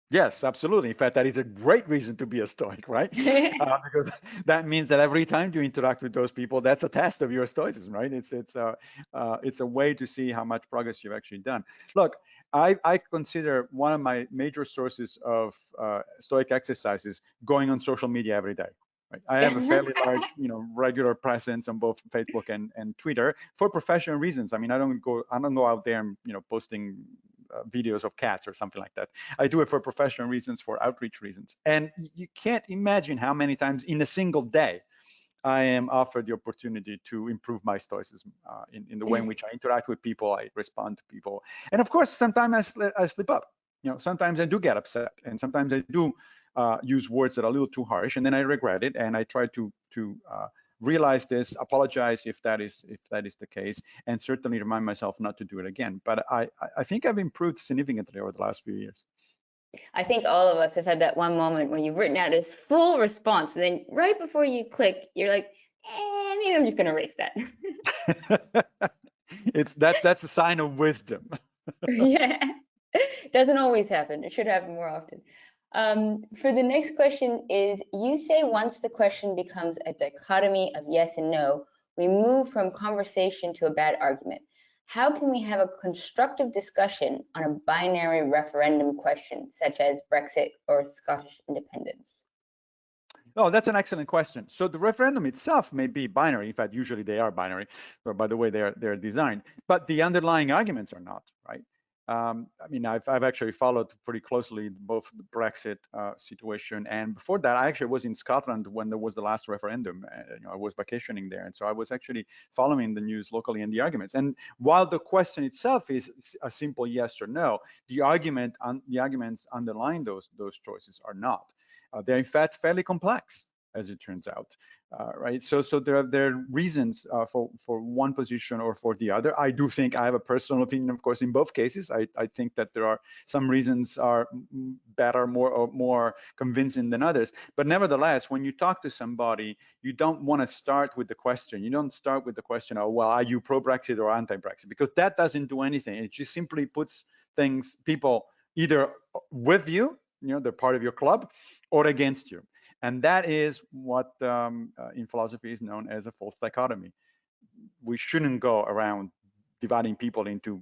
Yes, absolutely. In fact, that is a great reason to be a Stoic, right? Because that means that every time you interact with those people, that's a test of your Stoicism, right? It's a way to see how much progress you've actually done. Look, I consider one of my major sources of Stoic exercises going on social media every day. Right? I have a fairly large, regular presence on both Facebook and Twitter for professional reasons. I mean, I don't go out there and posting videos of cats or something like that. I do it for professional reasons, for outreach reasons. And you can't imagine how many times in a single day I am offered the opportunity to improve my Stoicism in the way in which I interact with people, I respond to people. And of course, sometimes I slip up. Sometimes I do get upset, and sometimes I do use words that are a little too harsh, and then I regret it, and I try to realize this, apologize if that is the case, and certainly remind myself not to do it again. But I think I've improved significantly over the last few years. I think all of us have had that one moment when you've written out this full response, and then right before you click, you're like, maybe I'm just going to erase that. That's a sign of wisdom. Yeah, doesn't always happen. It should happen more often. For the next question is, you say once the question becomes a dichotomy of yes and no, we move from conversation to a bad argument. How can we have a constructive discussion on a binary referendum question, such as Brexit or Scottish independence? Oh, that's an excellent question. So the referendum itself may be binary. In fact, usually they are binary, or by the way they're designed. But the underlying arguments are not, right? I mean, I've actually followed pretty closely both the Brexit situation, and before that, I actually was in Scotland when there was the last referendum. I was vacationing there, and so I was actually following the news locally and the arguments. And while the question itself is a simple yes or no, the arguments underlying those choices are not. They're in fact fairly complex, as it turns out, right? So there are reasons for one position or for the other. I do think I have a personal opinion, of course, in both cases. I think that there are some reasons are better, more convincing than others. But nevertheless, when you talk to somebody, you don't want to start with the question. You don't start with the question, oh, well, are you pro-Brexit or anti-Brexit? Because that doesn't do anything. It just simply puts people either with you, they're part of your club, or against you. And that is what in philosophy is known as a false dichotomy. We shouldn't go around dividing people into,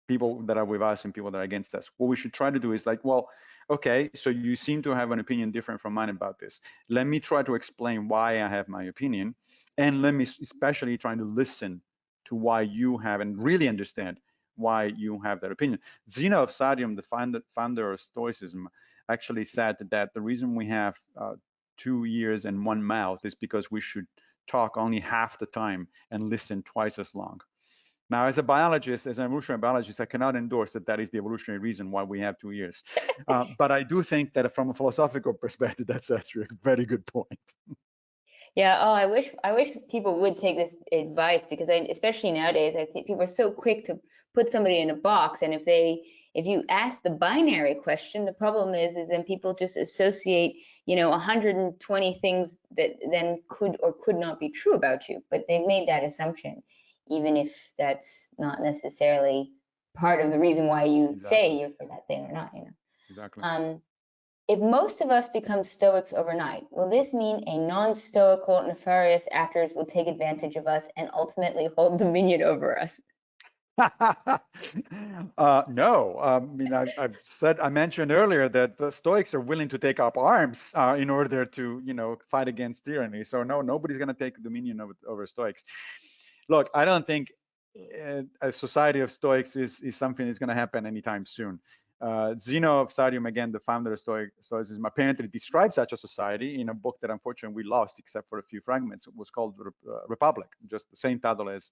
people that are with us and people that are against us. What we should try to do is like, well, okay, so you seem to have an opinion different from mine about this. Let me try to explain why I have my opinion. And let me especially try to listen to why you have and really understand why you have that opinion. Zeno of Sadium, the founder of Stoicism, actually said that the reason we have 2 ears and 1 mouth is because we should talk only half the time and listen twice as long. Now, as a biologist, as an evolutionary biologist, I cannot endorse that is the evolutionary reason why we have 2 ears. But I do think that from a philosophical perspective, that's a very good point. Yeah, oh, I wish people would take this advice, because especially nowadays, I think people are so quick to put somebody in a box, and if you ask the binary question, the problem is then people just associate, 120 things that then could or could not be true about you, but they've made that assumption, even if that's not necessarily part of the reason why you say you're for that thing or not, Exactly. If most of us become Stoics overnight, will this mean a non-Stoical, nefarious actors will take advantage of us and ultimately hold dominion over us? No, I mean, I mentioned earlier that the Stoics are willing to take up arms in order to, fight against tyranny. So no, nobody's going to take dominion over Stoics. Look, I don't think a society of Stoics is something that's going to happen anytime soon. Zeno of Sadium, again, the founder of Stoicism, apparently described such a society in a book that unfortunately we lost, except for a few fragments. It was called Republic, just the same title as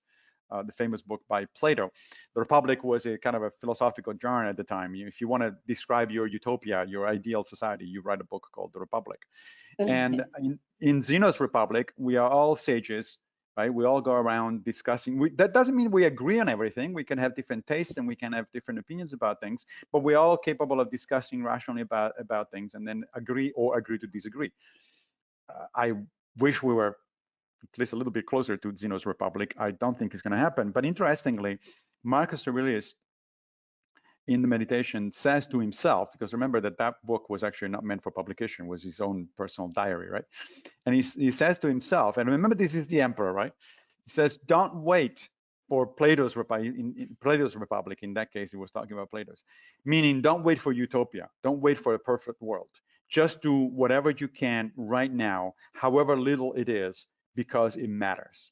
the famous book by Plato. The Republic was a kind of a philosophical genre at the time. If you want to describe your utopia, your ideal society, you write a book called The Republic. And in Zeno's Republic, we are all sages, right? We all go around discussing. That doesn't mean we agree on everything. We can have different tastes and we can have different opinions about things, but we're all capable of discussing rationally about things and then agree or agree to disagree. I wish we were at least a little bit closer to Zeno's Republic. I don't think it's going to happen. But interestingly, Marcus Aurelius in the meditation says to himself, because remember that book was actually not meant for publication, was his own personal diary, right? And he says to himself, and remember this is the emperor, right? He says, don't wait for Plato's Republic. In Plato's Republic, in that case, he was talking about Plato's, meaning don't wait for utopia. Don't wait for a perfect world. Just do whatever you can right now, however little it is, because it matters.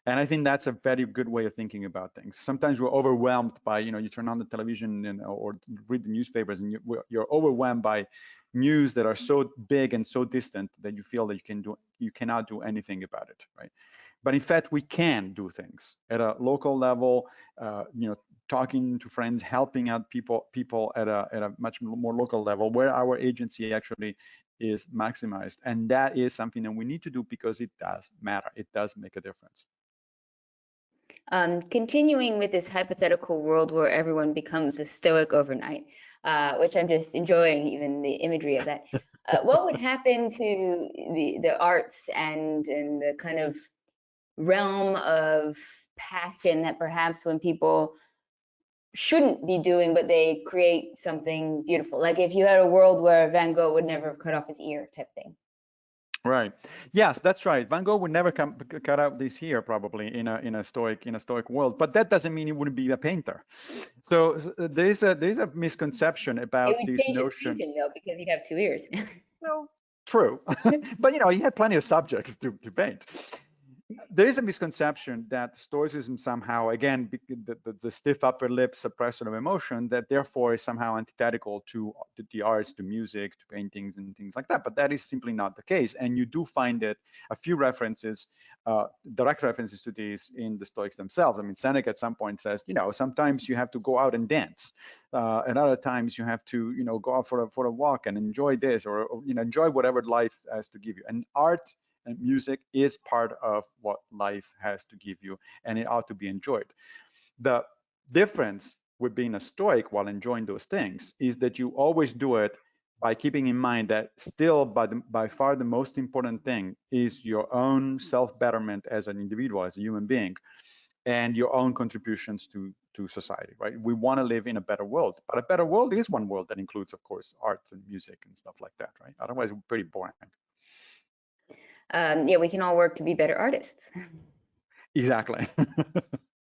And I think that's a very good way of thinking about things. Sometimes we're overwhelmed by, you turn on the television or read the newspapers, and you're overwhelmed by news that are so big and so distant that you feel that you cannot do anything about it, right? But in fact, we can do things at a local level, talking to friends, helping out people at a much more local level where our agency actually is maximized. And that is something that we need to do because it does matter. It does make a difference. Continuing with this hypothetical world where everyone becomes a Stoic overnight, which I'm just enjoying even the imagery of that. What would happen to the arts and the kind of realm of passion that perhaps when people shouldn't be doing, but they create something beautiful. Like if you had a world where Van Gogh would never have cut off his ear type thing. Right. Yes, that's right. Van Gogh would never cut out this here probably in a Stoic world, but that doesn't mean he wouldn't be a painter. So there's a misconception It about would this change his notion. painting though, because he'd have two ears. Well, true, but he had plenty of subjects to paint. There is a misconception that Stoicism somehow, again, the stiff upper lip suppression of emotion, that therefore is somehow antithetical to the arts, to music, to paintings, and things like that. But that is simply not the case. And you do find it a few references, direct references to this in the Stoics themselves. I mean, Seneca at some point says, sometimes you have to go out and dance. And other times you have to, go out for a walk and enjoy this, or enjoy whatever life has to give you. And art and music is part of what life has to give you, and it ought to be enjoyed. The difference with being a Stoic while enjoying those things is that you always do it by keeping in mind that still by far the most important thing is your own self-betterment as an individual, as a human being, and your own contributions to society, right? We want to live in a better world, but a better world is one world that includes, of course, arts and music and stuff like that, right? Otherwise, it's pretty boring. Yeah, we can all work to be better artists. Exactly.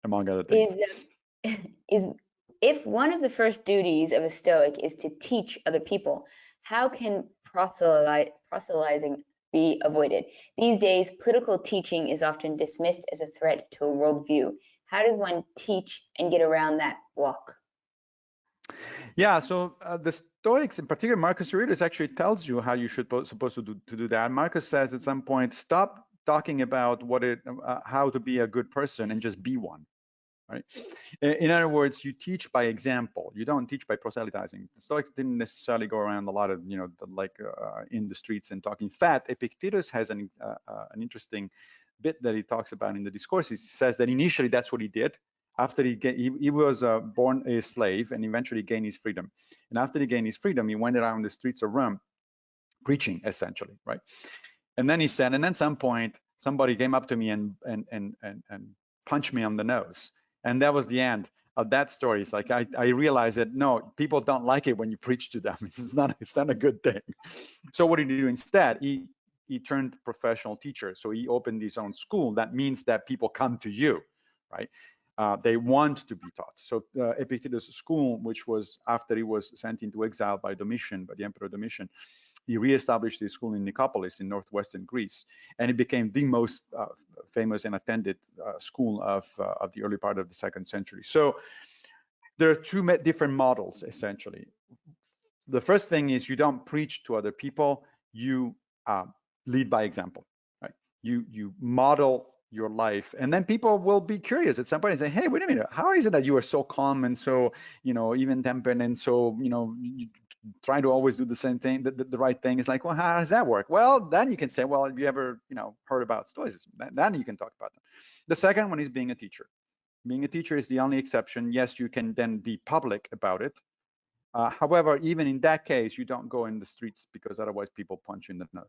Among other things. Is if one of the first duties of a Stoic is to teach other people, how can proselytizing be avoided? These days, political teaching is often dismissed as a threat to a worldview. How does one teach and get around that block? Yeah, so the Stoics, in particular, Marcus Aurelius actually tells you how you should supposed to do that. Marcus says at some point, stop talking about how to be a good person and just be one. Right. In other words, you teach by example. You don't teach by proselytizing. The Stoics didn't necessarily go around a lot of, in the streets and talking. In fact, Epictetus has an interesting bit that he talks about in the Discourses. He says that initially that's what he did. After he was born a slave and eventually gained his freedom. And after he gained his freedom, he went around the streets of Rome preaching, essentially, right? And then he said, and at some point, somebody came up to me and punched me on the nose. And that was the end of that story. It's like I realized that no, people don't like it when you preach to them. It's not a good thing. So what did he do instead? He turned professional teacher. So he opened his own school. That means that people come to you, right? They want to be taught. So Epictetus' school, which was after he was sent into exile by Domitian, by the Emperor Domitian, he reestablished his school in Nicopolis in northwestern Greece, and it became the most famous and attended school of the early part of the 2nd century. So there are two different models, essentially. The first thing is you don't preach to other people, you lead by example, right? You model your life, and then people will be curious at some point and say, hey, wait a minute, how is it that you are so calm and so even tempered and so you try to always do the same thing, the right thing? Is like, well, how does that work? Well, then you can say, well, have you ever heard about Stoicism? Then you can talk about them. The second one is being a teacher. Being a teacher is the only exception. Yes, you can then be public about it. However, even in that case, you don't go in the streets because otherwise people punch you in the nose.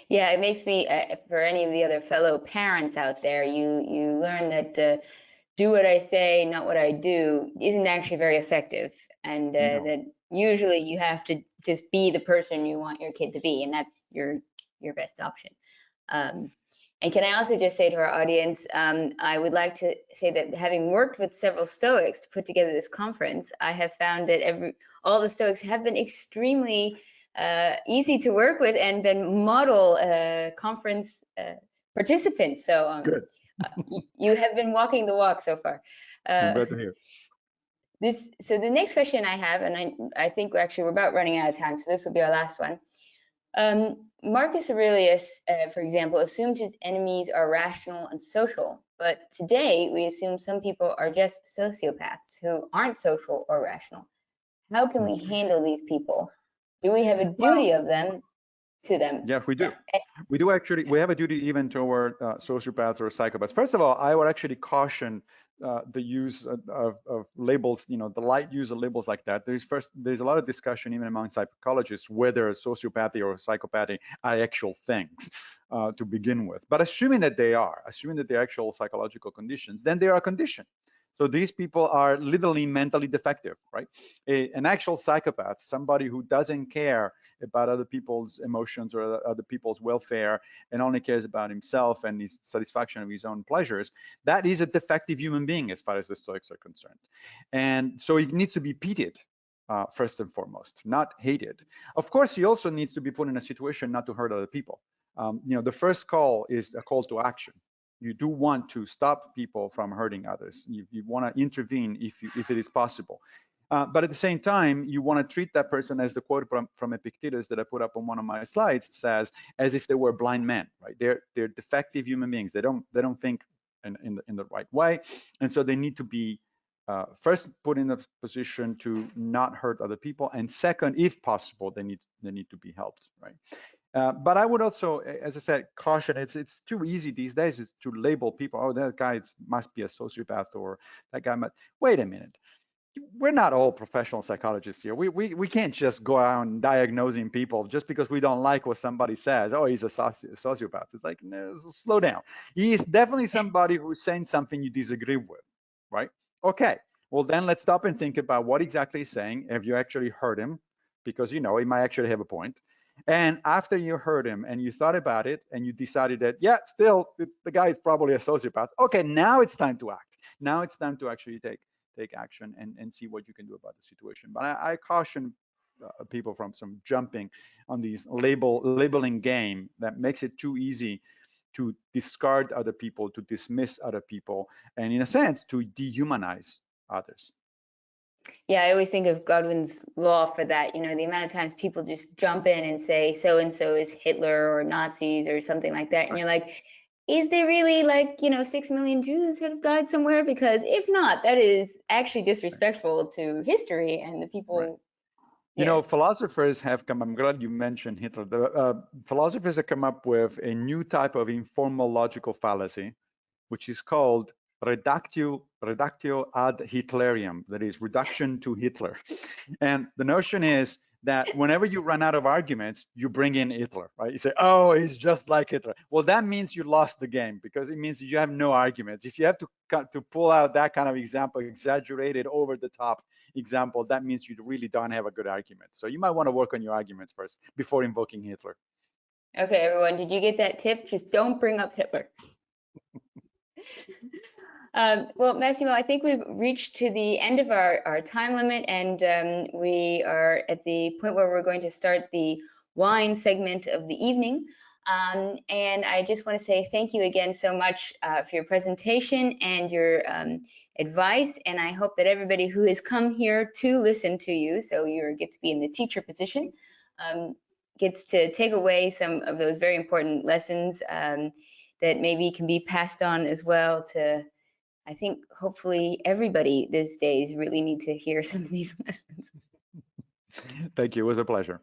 Yeah, it makes me, for any of the other fellow parents out there, you learn that do what I say, not what I do, isn't actually very effective. And No. that usually you have to just be the person you want your kid to be, and that's your best option. And can I also just say to our audience, I would like to say that having worked with several Stoics to put together this conference, I have found that all the Stoics have been extremely easy to work with and been model conference participants. So Good. you have been walking the walk so far. I'm glad to hear. So the next question I have, and I think we're about running out of time, so this will be our last one. Marcus Aurelius, for example, assumed his enemies are rational and social, but today we assume some people are just sociopaths who aren't social or rational. How can we handle these people? Do we have a duty of them to them? Yes, we do. We do actually. We have a duty even toward sociopaths or psychopaths. First of all, I would actually caution the use of labels, the light use of labels like that. There's a lot of discussion even among psychologists whether sociopathy or psychopathy are actual things to begin with. But assuming that they're actual psychological conditions, then they are a condition. So these people are literally mentally defective, right? An actual psychopath, somebody who doesn't care about other people's emotions or other people's welfare and only cares about himself and his satisfaction of his own pleasures, that is a defective human being as far as the Stoics are concerned. And so it needs to be pitied. First and foremost, not hated. Of course, he also needs to be put in a situation not to hurt other people. The first call is a call to action. You do want to stop people from hurting others. You want to intervene if it is possible. But at the same time, you want to treat that person, as the quote from Epictetus that I put up on one of my slides says, as if they were blind men, right? They're defective human beings. They don't think in the right way, and so they need to be first put in a position to not hurt other people, and second, if possible, they need to be helped, right? But I would also, as I said, caution. It's too easy these days is to label people. Oh, that guy must be a sociopath, or that guy must. Wait a minute. We're not all professional psychologists here. We can't just go around diagnosing people just because we don't like what somebody says. Oh, he's a sociopath. It's like, no, slow down. He is definitely somebody who's saying something you disagree with, right? Okay. Well, then let's stop and think about what exactly he's saying. Have you actually heard him? Because he might actually have a point. And after you heard him and you thought about it and you decided that, yeah, still the guy is probably a sociopath. Okay, now it's time to act. Now it's time to actually take action and see what you can do about the situation. But I caution people from some jumping on these labeling game that makes it too easy to discard other people, to dismiss other people, and in a sense, to dehumanize others. Yeah, I always think of Godwin's law for that. The amount of times people just jump in and say so and so is Hitler or Nazis or something like that, and you're like, is there really 6 million Jews that have died somewhere? Because if not, that is actually disrespectful to history and the people. Right. Yeah. Philosophers have come, I'm glad you mentioned Hitler. The philosophers have come up with a new type of informal logical fallacy, which is called reductio ad Hitlerium, that is reduction to Hitler. And the notion is that whenever you run out of arguments, you bring in Hitler, right? You say, oh, he's just like Hitler. Well, that means you lost the game because it means you have no arguments. If you have to pull out that kind of example, exaggerated, over the top example, that means you really don't have a good argument. So you might want to work on your arguments first before invoking Hitler. Okay, everyone, did you get that tip? Just don't bring up Hitler. Well, Massimo, I think we've reached to the end of our time limit, and we are at the point where we're going to start the wine segment of the evening. And I just want to say thank you again so much for your presentation and your advice. And I hope that everybody who has come here to listen to you, so you get to be in the teacher position, gets to take away some of those very important lessons that maybe can be passed on as well to, I think, hopefully everybody these days really need to hear some of these lessons. Thank you. It was a pleasure.